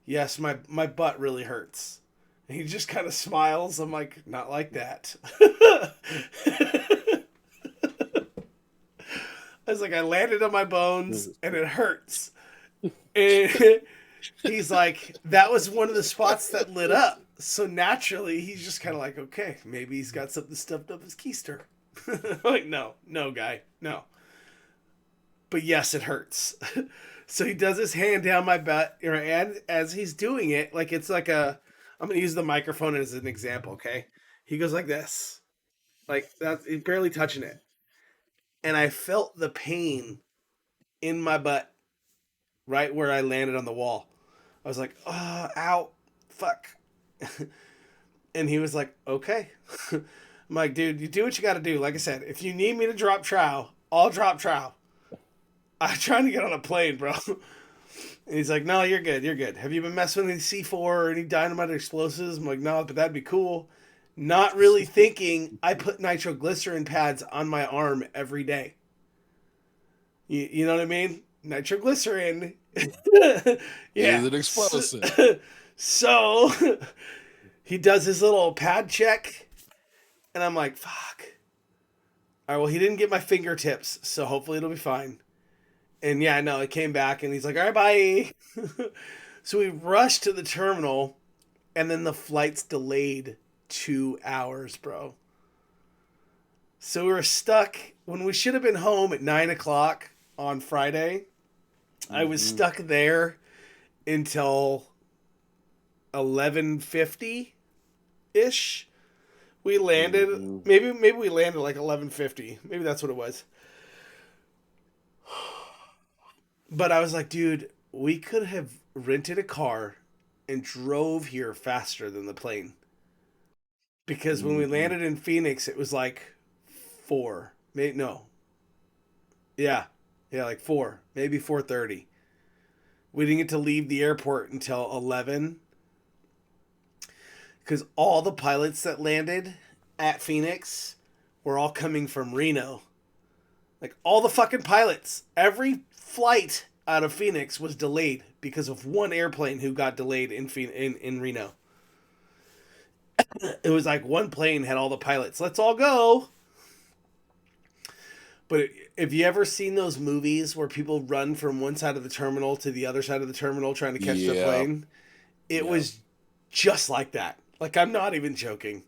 "Yes, my butt really hurts." And he just kind of smiles. I'm like, "Not like that." I was like, "I landed on my bones, and it hurts." And he's like, "That was one of the spots that lit up." So naturally, he's just kind of like, "Okay, maybe he's got something stuffed up his keister." I'm like, "No, no, guy, no." But yes, it hurts. So he does his hand down my butt, and as he's doing it, like it's like I'm gonna use the microphone as an example, okay? He goes like this, like that's barely touching it, and I felt the pain in my butt right where I landed on the wall. I was like, ow, fuck. And he was like, okay. I'm like, dude, you do what you got to do. Like I said, if you need me to drop trow, I'll drop trow. I'm trying to get on a plane, bro. And he's like, no, you're good. You're good. Have you been messing with any C4 or any dynamite or explosives? I'm like, no, but that'd be cool. Not really thinking I put nitroglycerin pads on my arm every day. You know what I mean? Nitroglycerin.
Is
Yeah.
it explosive?
So he does his little pad check, and I'm like, fuck. All right, well, he didn't get my fingertips, so hopefully it'll be fine. And yeah, no, it came back, and he's like, all right, bye. So we rushed to the terminal, and then the flight's delayed 2 hours, bro. So we were stuck when we should have been home at 9 o'clock on Friday. I was stuck there until 11:50 ish. We landed. Maybe we landed like 11:50. Maybe that's what it was. But I was like, dude, we could have rented a car and drove here faster than the plane. Because when we landed in Phoenix, it was like 4. Maybe no. Yeah. Yeah, like 4. Maybe 4:30. We didn't get to leave the airport until 11 because all the pilots that landed at Phoenix were all coming from Reno. Like all the fucking pilots, every flight out of Phoenix was delayed because of one airplane who got delayed in Reno. It was like one plane had all the pilots. Let's all go. But have you ever seen those movies where people run from one side of the terminal to the other side of the terminal trying to catch their plane? It was just like that. Like, I'm not even joking.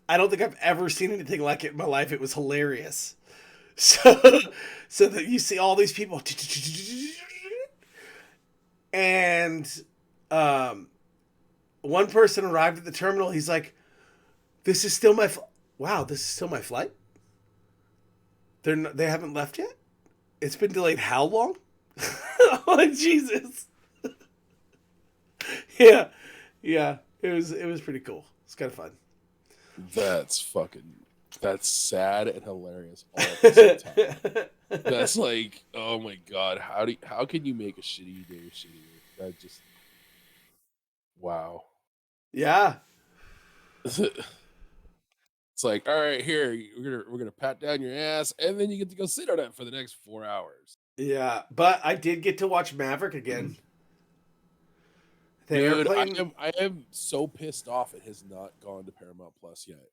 I don't think I've ever seen anything like it in my life. It was hilarious. So that you see all these people, and one person arrived at the terminal. He's like, "This is still my wow. This is still my flight. They haven't left yet. It's been delayed how long? Oh Jesus! Yeah, yeah. It was pretty cool. It's kind of fun.
That's sad and hilarious all at the same time. That's like, oh my god, how can you make a shitty day shittier? That just wow.
Yeah.
It's like, all right, here we're gonna pat down your ass, and then you get to go sit on it for the next 4 hours.
Yeah, but I did get to watch Maverick again. The
Dude,
airplane.
I am so pissed off it has not gone to Paramount Plus yet.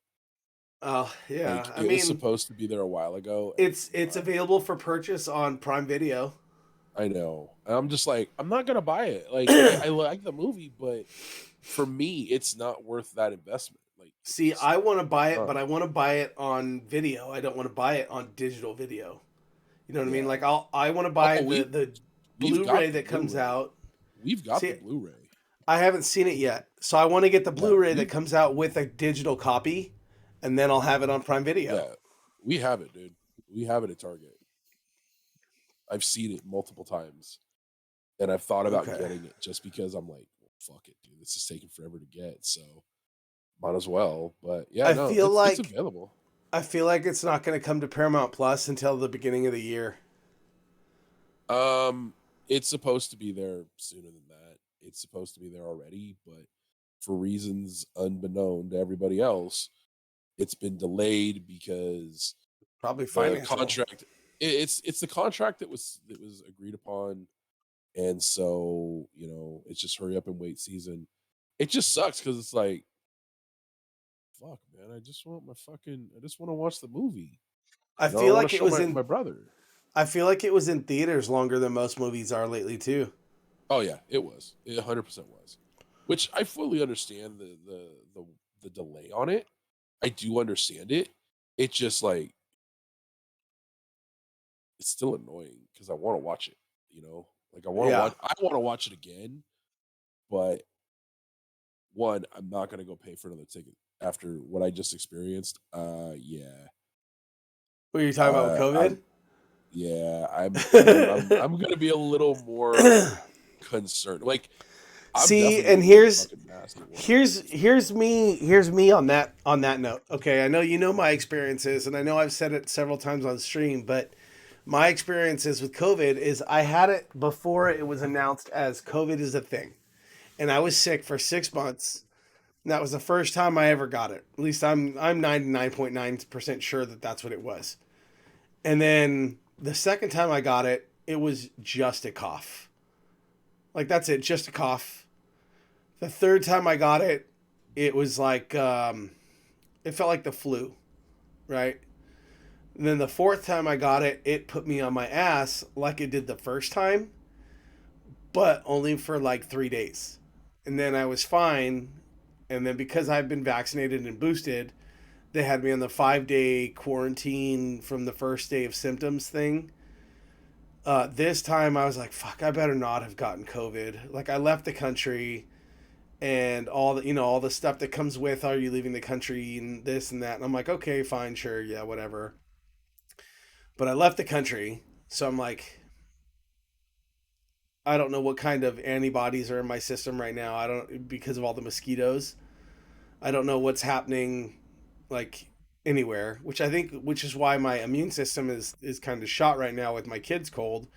Oh yeah,
Like
I
it was
mean,
supposed to be there a while ago.
it's available for purchase on Prime Video.
I know. And I'm just like, I'm not gonna buy it. Like I like the movie, but for me, it's not worth that investment. Like,
See, I want to buy it, but I want to buy it on video. I don't want to buy it on digital video. You know what I mean? Like I want to buy the Blu-ray that comes out.
We've got the Blu-ray.
I haven't seen it yet, so I want to get the Blu-ray that comes out with a digital copy, and then I'll have it on Prime Video.
Yeah, we have it, dude. We have it at Target. I've seen it multiple times, and I've thought about getting it just because I'm like, well, fuck it, dude. This is taking forever to get, so might as well. But yeah, it's available.
I feel like it's not going to come to Paramount Plus until the beginning of the year.
It's supposed to be there sooner than that. It's supposed to be there already, but for reasons unbeknown to everybody else, it's been delayed because
probably financial
contract. It's the contract that was agreed upon, and so it's just hurry up and wait season. It just sucks because it's like, fuck, man, I just want to watch the movie.
I feel like it was
in my brother.
I feel like it was in theaters longer than most movies are lately too.
Oh yeah, it was. It 100% was. Which I fully understand the delay on it. I do understand it. It's just like it's still annoying because I want to watch it. Like I want to watch it again, but one, I'm not gonna go pay for another ticket after what I just experienced. Yeah.
What are you talking about with COVID?
I'm gonna be a little more concerned. Like I'm
See,
definitely
and
gonna get a
here's
fucking massive one.
here's me on that note. Okay, I know you know my experiences, and I know I've said it several times on stream, but my experiences with COVID is I had it before it was announced as COVID is a thing, and I was sick for 6 months. And that was the first time I ever got it. At least I'm 99.9% sure that that's what it was. And then the second time I got it, it was just a cough. Like that's it, just a cough. The third time I got it, it was like it felt like the flu, right? And then the fourth time I got it, it put me on my ass like it did the first time, but only for like 3 days. And then I was fine. And then because I've been vaccinated and boosted, they had me on the 5 day quarantine from the first day of symptoms thing. This time I was like, fuck, I better not have gotten COVID. Like I left the country and all the all the stuff that comes with are you leaving the country and this and that. And I'm like, okay, fine, sure, yeah, whatever. But I left the country, so I'm like, I don't know what kind of antibodies are in my system right now. I don't because of all the mosquitoes. I don't know what's happening like anywhere, which is why my immune system is kind of shot right now with my kid's cold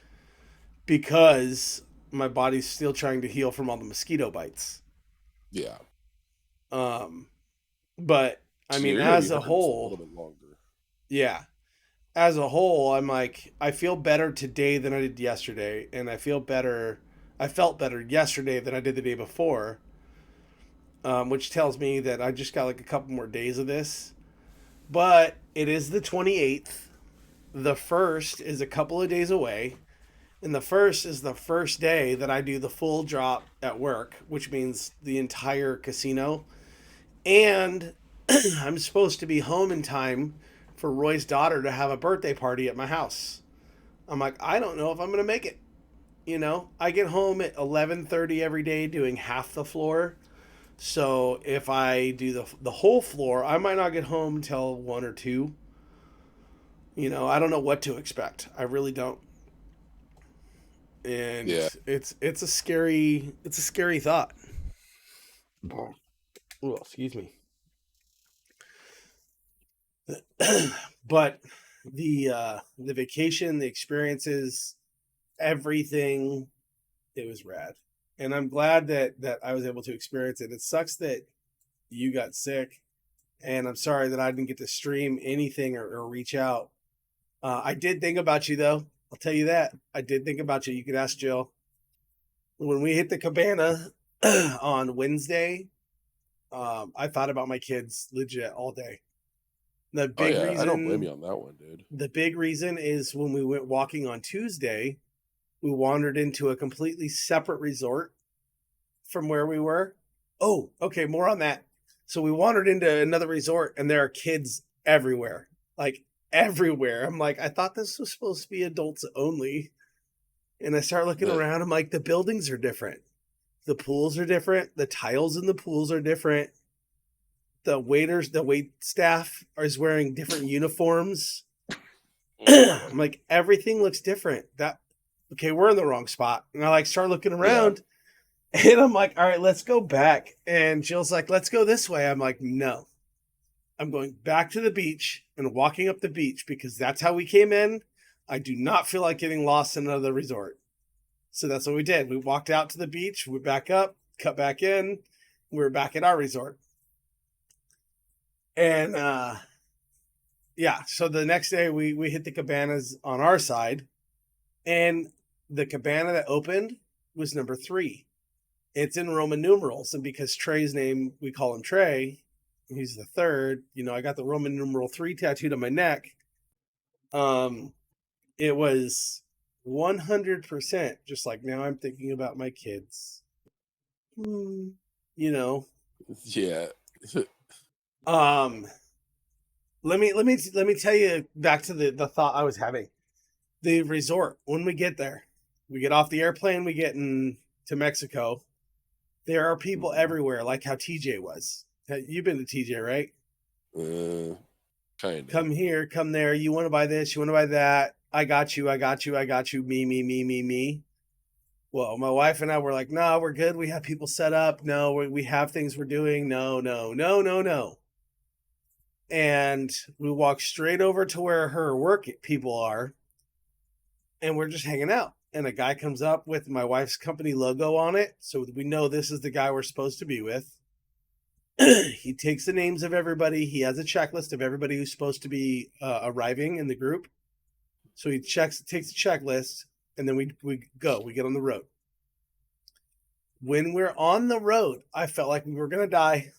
because my body's still trying to heal from all the mosquito bites.
Yeah.
Um but I
So
mean
you're gonna be
as a
hurting for a little
whole,
bit longer.
yeah. As a whole, I'm like I feel better today than I did yesterday and I felt better yesterday than I did the day before. Which tells me that I just got like a couple more days of this. But it is the 28th. The first is a couple of days away. And the first is the first day that I do the full drop at work, which means the entire casino. And I'm supposed to be home in time for Roy's daughter to have a birthday party at my house. I'm like, I don't know if I'm going to make it. I get home at 11:30 every day doing half the floor. So if I do the whole floor, I might not get home till 1 or 2. I don't know what to expect. I really don't. And
Yeah.
it's a scary thought. Oh, excuse me. But the vacation, the experiences, everything, it was rad. And I'm glad that I was able to experience it. It sucks that you got sick, and I'm sorry that I didn't get to stream anything or reach out. I did think about you though. I'll tell you that. I did think about you. You could ask Jill. When we hit the cabana on Wednesday, I thought about my kids legit all day. The
Oh
big
yeah. I don't blame you
reason
on that one, dude.
the big reason is when we went walking on Tuesday, we wandered into a completely separate resort from where we were. Oh, okay, more on that. So we wandered into another resort and there are kids everywhere. Like everywhere. I'm like, I thought this was supposed to be adults only. And I start looking
The
around. I'm like, the buildings are different. The pools are different. The tiles in the pools are different. The wait staff is wearing different uniforms. I'm like, everything looks different. Okay, we're in the wrong spot. And I like start looking
yeah.
around and I'm like, all right, let's go back. And Jill's like, let's go this way. I'm like, no, I'm going back to the beach and walking up the beach because that's how we came in. I do not feel like getting lost in another resort. So that's what we did. We walked out to the beach, we back up, cut back in. We were back at our resort. And yeah, so the next day we hit the cabanas on our side. And the cabana that opened was number 3. It's in Roman numerals. And because Trey's name, we call him Trey, he's the third. I got the Roman numeral 3 tattooed on my neck. It was 100% just like now I'm thinking about my kids. Hmm. You know.
Yeah.
Um. Let me tell you back to the thought I was having. The resort when we get there, we get off the airplane, we get to Mexico. There are people everywhere, like how TJ was. You've been to TJ, right?
Kind of.
Come here, come there. You want to buy this? You want to buy that? I got you. I got you. I got you. Me, me, me, me, me. Well, my wife and I were like, no, we're good. We have people set up. No, we have things we're doing. No, no, no, no, no. And we walk straight over to where her work people are. And we're just hanging out. And a guy comes up with my wife's company logo on it. So we know this is the guy we're supposed to be with. He takes the names of everybody. He has a checklist of everybody who's supposed to be arriving in the group. So he takes the checklist, and then we go. We get on the road. When we're on the road, I felt like we were going to die.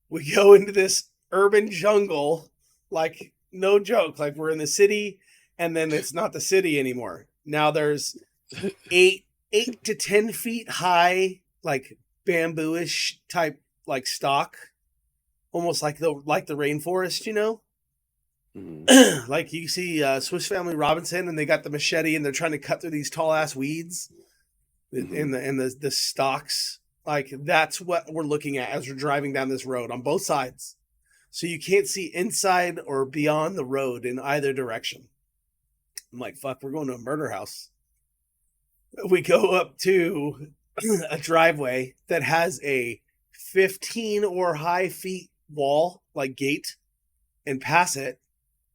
We go into this urban jungle, like no joke. Like we're in the city, and then it's not the city anymore. Now there's 8 to 10 feet high, like bamboo-ish type, like stock, almost like the rainforest, you know. Mm-hmm. Like you see Swiss Family Robinson, and they got the machete, and they're trying to cut through these tall ass weeds, mm-hmm. in the stalks. Like that's what we're looking at as we're driving down this road on both sides, so you can't see inside or beyond the road in either direction. I'm like, fuck, we're going to a murder house. We go up to a driveway that has a 15 or high feet wall, like gate, and pass it.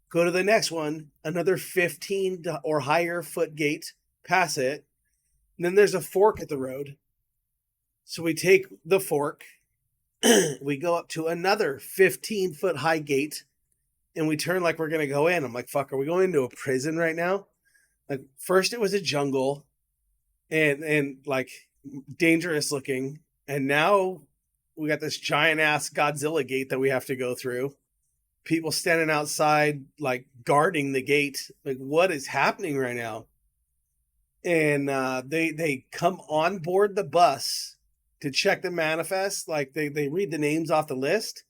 Go to the next one, another 15 or higher foot gate, pass it. And then there's a fork at the road. So we take the fork, we go up to another 15 foot high gate, and we turn like we're going to go in. I'm like, fuck, are we going into a prison right now? Like, first it was a jungle and like dangerous looking. And now we got this giant ass Godzilla gate that we have to go through. People standing outside, like guarding the gate. Like, what is happening right now? And they come on board the bus to check the manifest. Like they read the names off the list.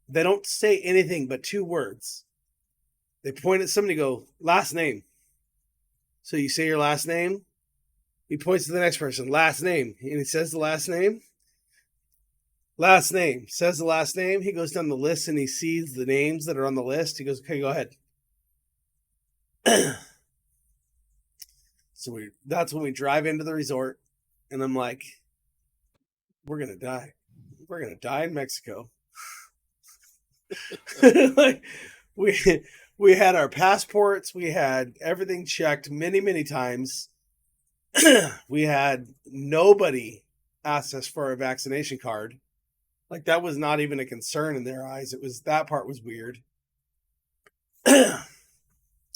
They don't say anything but 2 words. They point at somebody and go, last name. So you say your last name. He points to the next person, last name. And he says the last name. Last name. Says the last name. He goes down the list and he sees the names that are on the list. He goes, okay, go ahead. So that's when we drive into the resort. And I'm like, we're going to die. We're going to die in Mexico. Like we had our passports. We had everything checked many, many times. We had nobody ask us for a vaccination card. Like that was not even a concern in their eyes. That part was weird. And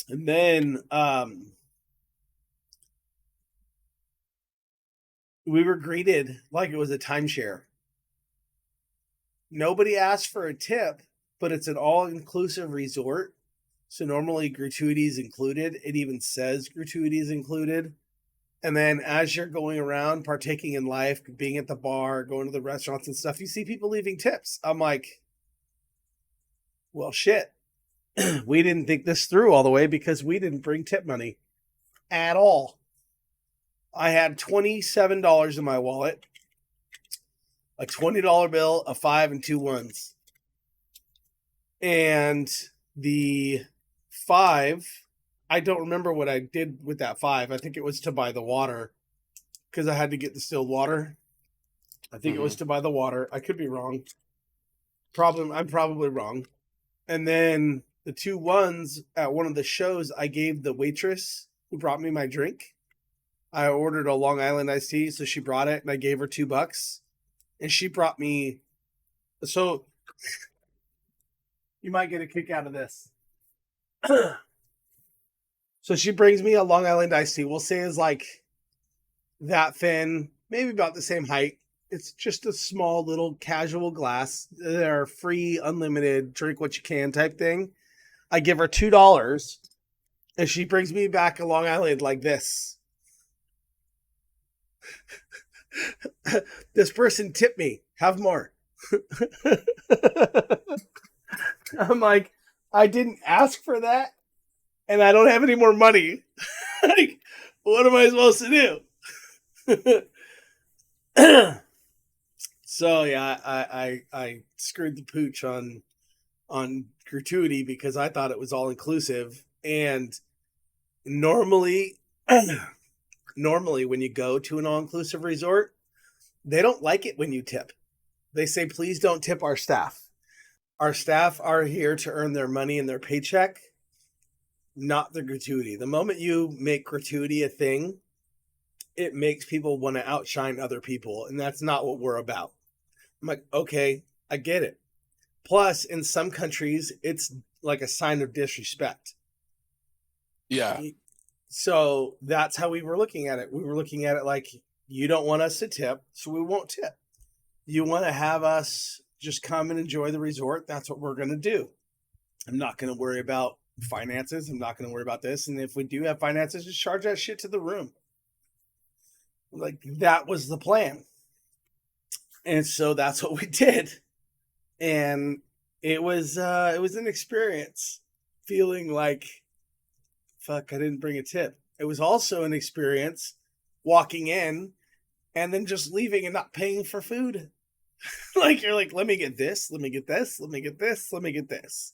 then we were greeted like it was a timeshare. Nobody asked for a tip, but it's an all-inclusive resort. So normally gratuities included. It even says gratuities included. And then as you're going around, partaking in life, being at the bar, going to the restaurants and stuff, you see people leaving tips. I'm like, well, shit. We didn't think this through all the way because we didn't bring tip money at all. I had $27 in my wallet, a $20 bill, a 5 and 2 ones. And the 5, I don't remember what I did with that 5. I think it was to buy the water because I had to get distilled water. I think it was to buy the water. I could be wrong. I'm probably wrong. And then the 2 ones at one of the shows, I gave the waitress who brought me my drink. I ordered a Long Island iced tea, so she brought it, and I gave her $2. And she brought me. So you might get a kick out of this. So she brings me a Long Island iced tea. We'll say is like that thin, maybe about the same height. It's just a small little casual glass. They're free, unlimited, drink what you can type thing. I give her $2, and she brings me back a Long Island like this. This person tipped me. Have more. I'm like, I didn't ask for that, and I don't have any more money. Like, what am I supposed to do? So yeah, I screwed the pooch on gratuity because I thought it was all inclusive, and normally normally when you go to an all-inclusive resort, they don't like it when you tip. They say, please don't tip our staff. Our staff are here to earn their money and their paycheck, not the gratuity. The moment you make gratuity a thing, it makes people want to outshine other people, and that's not what we're about. I'm like, okay, I get it. Plus, in some countries, it's like a sign of disrespect.
Yeah.
So that's how we were looking at it. We were looking at it like, you don't want us to tip, so we won't tip. You want to have us just come and enjoy the resort. That's what we're going to do. I'm not going to worry about finances. I'm not going to worry about this. And if we do have finances, just charge that shit to the room. Like, that was the plan. And so that's what we did. And it was an experience, feeling like, fuck, I didn't bring a tip. It was also an experience walking in and then just leaving and not paying for food. Like, you're like, let me get this, let me get this, let me get this, let me get this.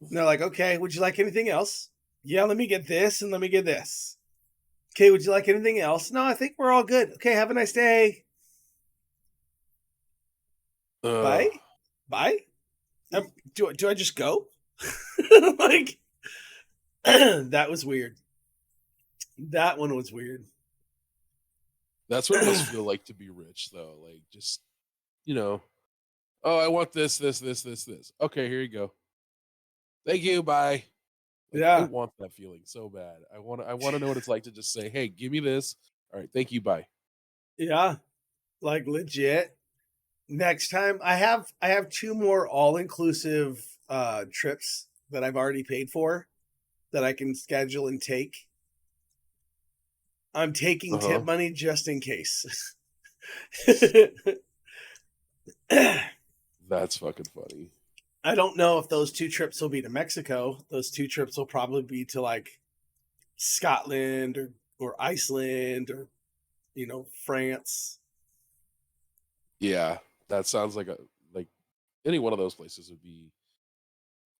And they're like, okay, would you like anything else? Yeah, let me get this and let me get this. Okay, would you like anything else? No, I think we're all good. Okay, have a nice day. Bye. Bye. Do I just go? Like, that was weird. That one was weird.
That's what it must feel like to be rich, though. Like, just, oh, I want this. Okay, here you go. Thank you. Bye. Like,
Yeah.
I want that feeling so bad. I want to know what it's like to just say, hey, give me this. All right, thank you. Bye.
Yeah. Like, legit. Next time, I have 2 more all-inclusive trips that I've already paid for that I can schedule and take. I'm taking tip money just in case.
That's fucking funny.
I don't know if those 2 trips will be to Mexico. Those 2 trips will probably be to like Scotland or Iceland or, France.
Yeah, that sounds like any one of those places would be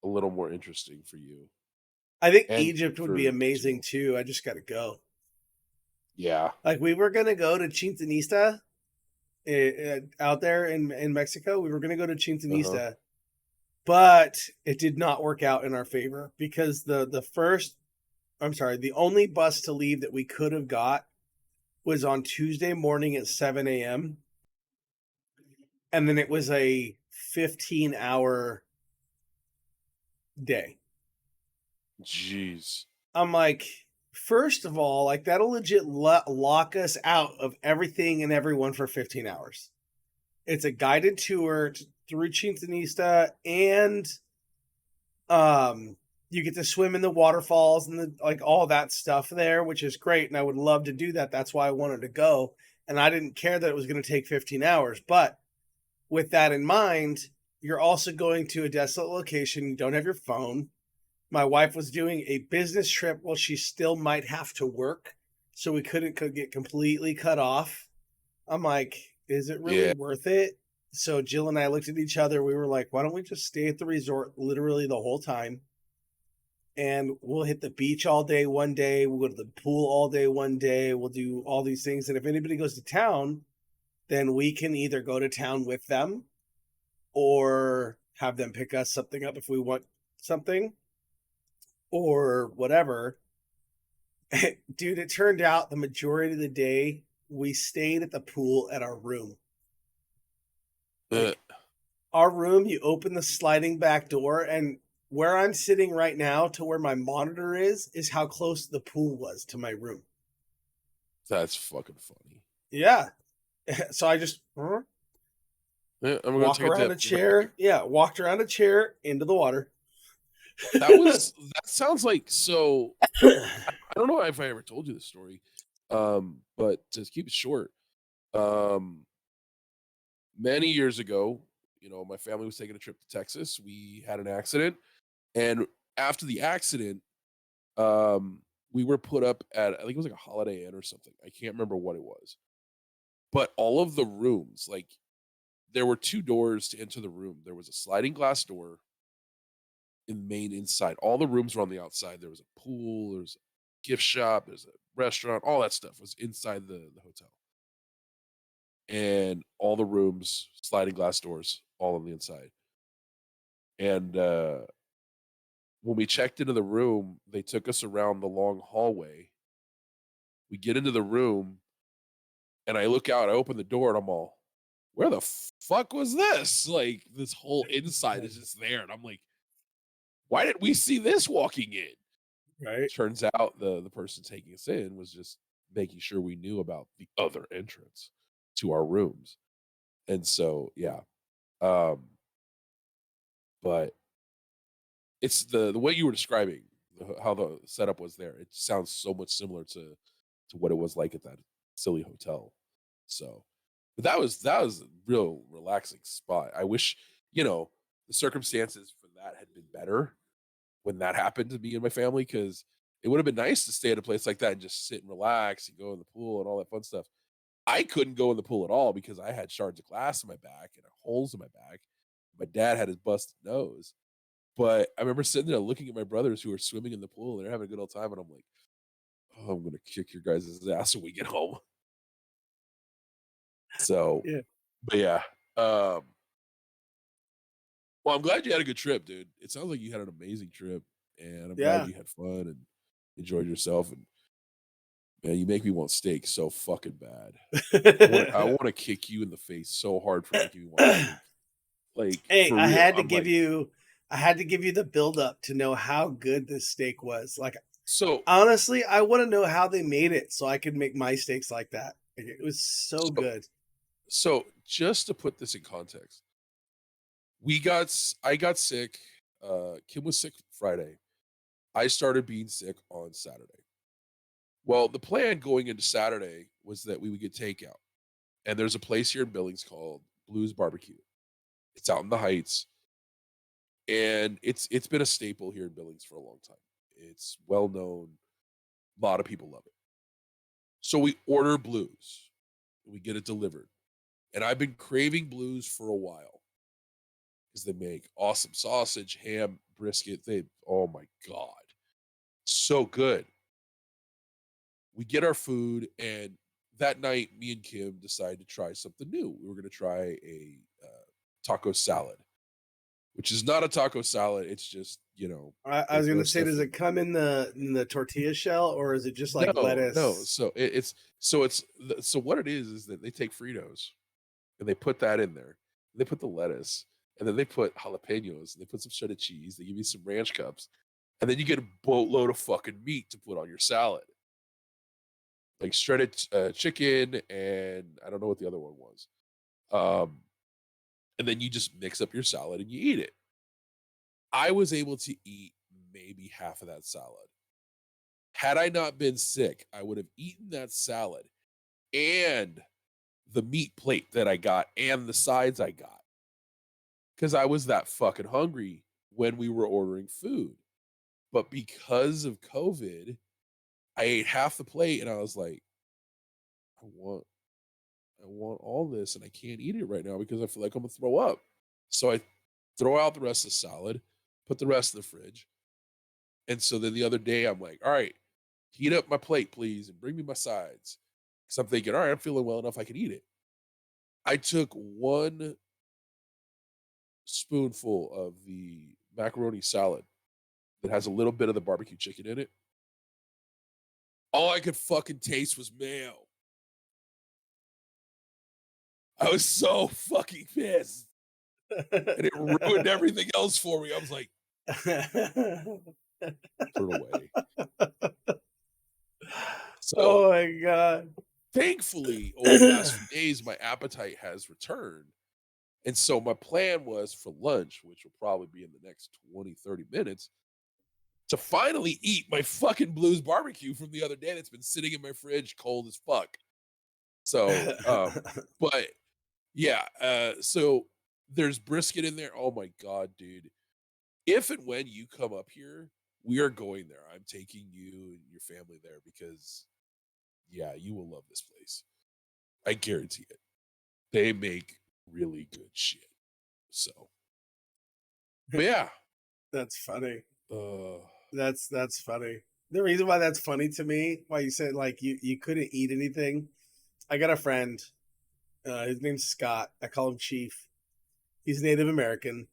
a little more interesting for you.
I think Egypt would be amazing too. I just got to go.
Yeah.
Like, we were going to go to Chichen Itza out there in Mexico. We were going to go to Chichen Itza, but it did not work out in our favor because the only bus to leave that we could have got was on Tuesday morning at 7 a.m. And then it was a 15-hour day.
Jeez.
I'm like, first of all, like, that'll legit lock us out of everything and everyone for 15 hours. It's a guided tour through Chichen Itza, and you get to swim in the waterfalls and all that stuff there, which is great. And I would love to do that. That's why I wanted to go. And I didn't care that it was going to take 15 hours. But with that in mind, you're also going to a desolate location. You don't have your phone. My wife was doing a business trip while she still might have to work. So we could get completely cut off. I'm like, is it really worth it? So Jill and I looked at each other. We were like, why don't we just stay at the resort literally the whole time? And we'll hit the beach all day one day. We'll go to the pool all day one day. We'll do all these things. And if anybody goes to town, then we can either go to town with them or have them pick us something up if we want something or whatever. Dude, it turned out the majority of the day we stayed at the pool at our room. Our room, you open the sliding back door, and where I'm sitting right now to where my monitor is how close the pool was to my room.
That's fucking funny.
Yeah. So I just walk around a chair. Yeah, walked around a chair into the water.
That sounds like so. I don't know if I ever told you this story, but to keep it short, many years ago, my family was taking a trip to Texas. We had an accident, and after the accident, we were put up at, I think it was like a Holiday Inn or something. I can't remember what it was, but all of the rooms, like, there were 2 doors to enter the room. There was a sliding glass door in the main inside. All the rooms were on the outside. There was a pool, there was a gift shop, there's a restaurant, all that stuff was inside the hotel. And all the rooms, sliding glass doors, all on the inside. And when we checked into the room, they took us around the long hallway. We get into the room, and I look out, I open the door, and I'm all, where the fuck was this? Like, this whole inside is just there. And I'm like, why didn't we see this walking in?
Right.
Turns out the person taking us in was just making sure we knew about the other entrance to our rooms. And so, yeah. But it's the way you were describing how the setup was there. It sounds so much similar to what it was like at that silly hotel. So, but that was a real relaxing spot. I wish, the circumstances for that had been better when that happened to me and my family, because it would have been nice to stay at a place like that and just sit and relax and go in the pool and all that fun stuff. I couldn't go in the pool at all because I had shards of glass in my back and holes in my back. My dad had his busted nose. But I remember sitting there looking at my brothers who were swimming in the pool and they're having a good old time. And I'm like, oh, I'm going to kick your guys' ass when we get home. So,
Yeah.
but yeah. Well, I'm glad you had a good trip, dude. It sounds like you had an amazing trip. And I'm glad
Yeah.
you had fun and enjoyed yourself. And man, you make me want steak so fucking bad. I want to kick you in the face so hard for making me want steak. Like,
Hey,
for
I
real.
had to
I'm
give
like,
you the build up to know how good this steak was. Like,
so,
honestly, I want to know how they made it so I could make my steaks like that. Like, it was so
so,
good.
so just to put this in context, I got sick. Kim was sick Friday. I started being sick on Saturday. Well, the plan going into Saturday was that we would get takeout. And there's a place here in Billings called Blues Barbecue. It's out in the Heights. And it's been a staple here in Billings for a long time. It's well known. A lot of people love it. So we order Blues. We get it delivered. And I've been craving Blues for a while because they make awesome sausage, ham, brisket. Oh my God, so good. We get our food, and that night, me and Kim decided to try something new. We were going to try a taco salad, which is not a taco salad. It's just,
I
they
was
throw
gonna say,
stuff
does
in
it
there.
come in the tortilla shell, or is it just like
No.
lettuce?
So so what it is that they take Fritos and they put that in there. They put the lettuce, and then they put jalapenos, and they put some shredded cheese. They give you some ranch cups, and then you get a boatload of fucking meat to put on your salad, like shredded chicken, and I don't know what the other one was. Um, and then you just mix up your salad and you eat it. I was able to eat maybe half of that salad. Had I not been sick, I would have eaten that salad and the meat plate that I got and the sides I got because I was that fucking hungry when we were ordering food. But because of COVID, I ate half the plate and I was like, I want I want all this and I can't eat it right now because I feel like I'm gonna throw up. So I throw out the rest of the salad, put the rest in the fridge. And so then the other day I'm like, all right, heat up my plate, please, and bring me my sides. Because I'm thinking, all right, I'm feeling well enough I can eat it. I took one spoonful of the macaroni salad that has a little bit of the barbecue chicken in it. All I could fucking taste was mayo. I was so fucking pissed. And it ruined everything else for me. I was like, throw it away. So
Oh my god.
thankfully, over the last few days, my appetite has returned. And so my plan was for lunch, which will probably be in the next 20, 30 minutes, to finally eat my fucking Blues barbecue from the other day that's been sitting in my fridge cold as fuck. So, but yeah, so there's brisket in there. Oh my God, dude. If and when you come up here, we are going there. I'm taking you and your family there because, yeah, you will love this place. I guarantee it. They make really good shit. So, but yeah,
That's funny.
uh,
That's funny. The reason why that's funny to me, why you said like you couldn't eat anything. I got a friend. His name's Scott. I call him Chief. He's Native American.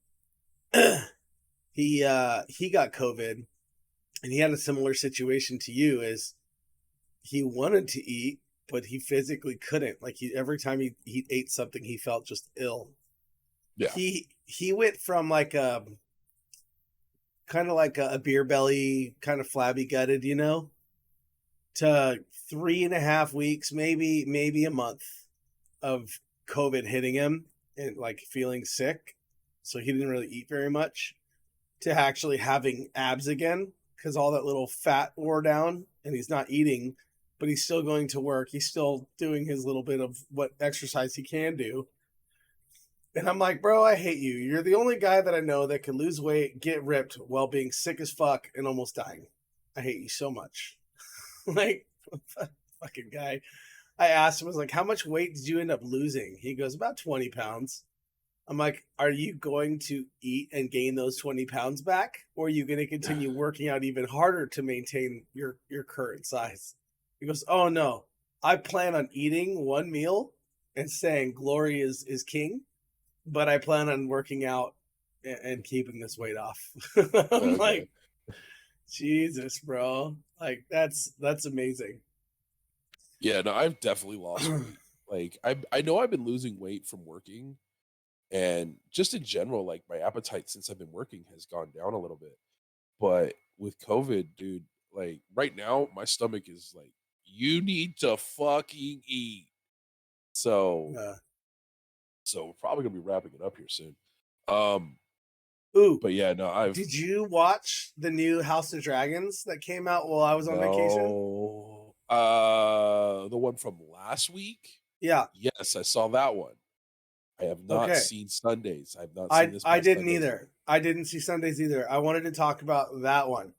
He got COVID, and he had a similar situation to you. As he wanted to eat, but he physically couldn't. Like every time he ate something, he felt just ill.
Yeah.
He went from like a kind of like a beer belly, kind of flabby gutted, to 3.5 weeks, maybe a month of COVID hitting him and like feeling sick. So he didn't really eat very much, to actually having abs again because all that little fat wore down and he's not eating, but he's still going to work. He's still doing his little bit of what exercise he can do. And I'm like, bro, I hate you. You're the only guy that I know that can lose weight, get ripped while being sick as fuck and almost dying. I hate you so much. Like, fucking guy. I asked him, I was like, how much weight did you end up losing? He goes, about 20 pounds. I'm like, are you going to eat and gain those 20 pounds back? Or are you going to continue working out even harder to maintain your current size? He goes, oh no, I plan on eating one meal and saying glory is king, but I plan on working out and keeping this weight off. I'm like, Jesus, bro. Like that's amazing.
Yeah, no, I've definitely lost weight. Like I know I've been losing weight from working, and just in general, like my appetite since I've been working has gone down a little bit. But with COVID, dude, like right now, my stomach is like, you need to fucking eat. So
Uh,
so we're probably gonna be wrapping it up here soon. Um,
ooh,
but yeah, no,
did you watch the new House of Dragons that came out while I was on vacation?
no, the one from last week.
Yeah.
Yes, I saw that one. I have not
Okay.
seen Sundays. I've not seen
I
this
I
past
didn't
Sundays
either. I didn't see Sundays either. I wanted to talk about that one.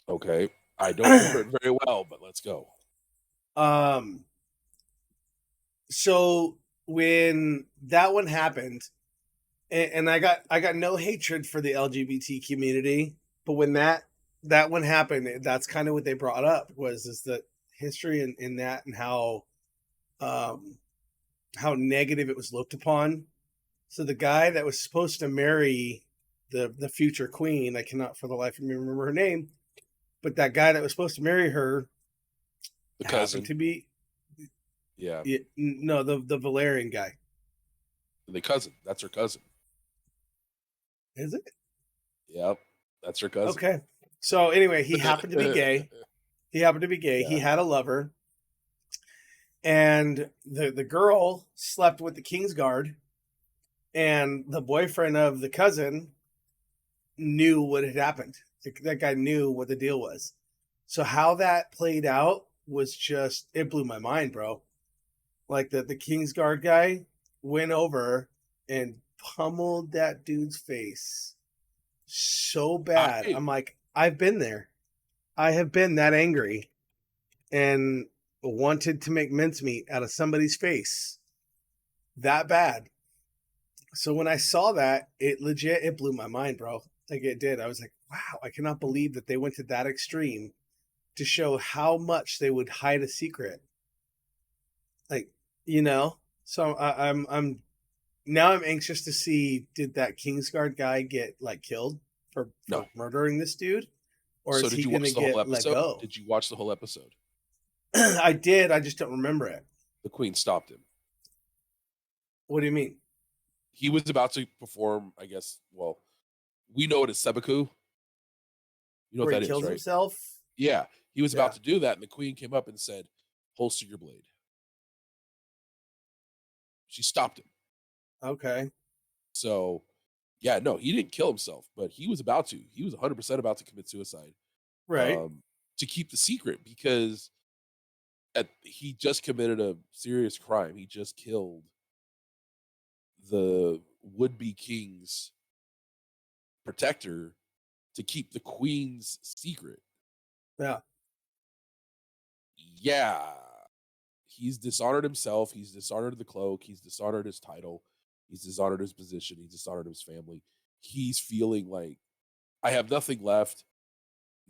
Okay. I don't remember it very well, but let's go.
um so when that one happened, and I got no hatred for the LGBT community, but when that one happened, that's kind of what they brought up was is the history in that, and um how negative it was looked upon. So the guy that was supposed to marry the future queen, I cannot for the life of me remember her name, but that guy that was supposed to marry her
The
happened
cousin.
to be
Yeah.
no, the Valerian guy.
The cousin. That's her cousin.
Is it?
Yep. That's her cousin.
Okay. So anyway, he happened to be gay. He happened to be gay.
Yeah.
He had a lover, and the girl slept with the Kingsguard, and the boyfriend of the cousin knew what had happened. That guy knew what the deal was. So how that played out was just, it blew my mind, bro. Like the Kingsguard guy went over and pummeled that dude's face so bad.
I
I'm like, I've been there. I have been that angry and wanted to make mincemeat out of somebody's face that bad. So when I saw that, it blew my mind, bro. Like it did. I was like, wow, I cannot believe that they went to that extreme to show how much they would hide a secret. Like, So I'm now I'm anxious to see, did that Kingsguard guy get like killed for
no.
murdering this dude, or
So
is
did
he
you
gonna
watch the whole
get let
episode?
go?
Did you watch the whole episode?
I did. I just don't remember it.
The queen stopped him.
What do you mean?
He was about to perform, I guess, well, we know it as seppuku. You know
Where
what
he
that is,
kills
right?
himself?
Yeah. He was about
Yeah.
to do that, and the queen came up and said, holster your blade. She stopped him.
Okay.
So, yeah, no, he didn't kill himself, but he was about to. He was 100% about to commit suicide,
Right.
to keep the secret because he just committed a serious crime. He just killed the would-be king's protector to keep the queen's secret.
Yeah.
Yeah. He's dishonored himself. He's dishonored the cloak. He's dishonored his title. He's dishonored his position. He's dishonored his family. He's feeling like I have nothing left.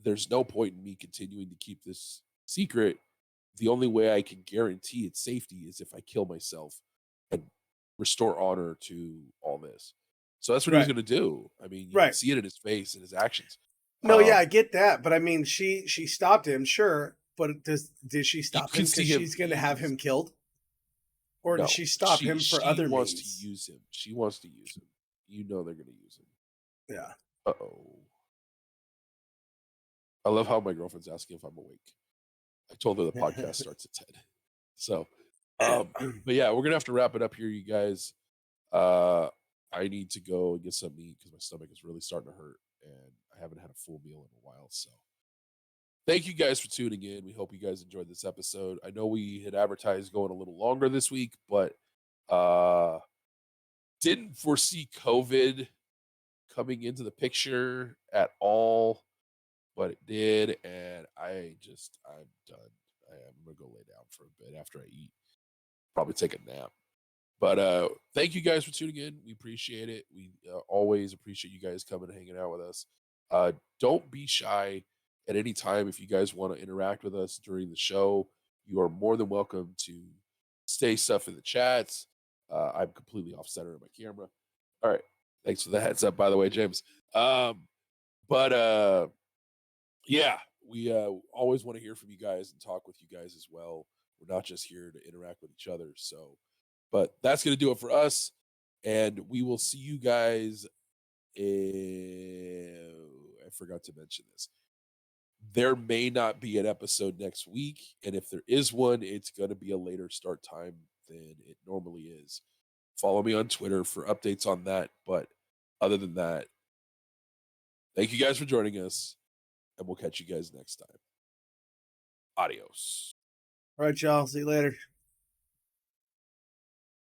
there's no point in me continuing to keep this secret. The only way I can guarantee its safety is if I kill myself and restore honor to all this. So that's what he was
Right.
going to do. I mean, you can
Right.
see it in his face and his actions.
No, yeah, I get that, but I mean, she stopped him, sure, but did she
You
stop
can
him
see
because
him.
she's going to have him killed, or did
No,
she stop him for
she
other
wants to
means?
use him. She wants to use him. You know they're going to use him.
Yeah.
Uh-oh. I love how my girlfriend's asking if I'm awake. I told her the podcast starts at 10. So, but yeah, we're gonna have to wrap it up here, you guys. I need to go and get something to eat because my stomach is really starting to hurt, and I haven't had a full meal in a while. So, thank you guys for tuning in. We hope you guys enjoyed this episode. I know we had advertised going a little longer this week, but didn't foresee COVID coming into the picture at all, but it did, and I'm done. I'm gonna go lay down for a bit after I eat. Probably take a nap. But thank you guys for tuning in. We appreciate it. We always appreciate you guys coming and hanging out with us. Don't be shy at any time if you guys want to interact with us during the show. You are more than welcome to say stuff in the chats. I'm completely off center of my camera. All right. Thanks for the heads up, by the way, James. But yeah, we always want to hear from you guys and talk with you guys as well. We're not just here to interact with each other. So, but that's going to do it for us. And we will see you guys. I forgot to mention this. There may not be an episode next week. And if there is one, it's going to be a later start time than it normally is. Follow me on Twitter for updates on that. But other than that, thank you guys for joining us. And we'll catch you guys next time. Adios.
All right, y'all. See you later.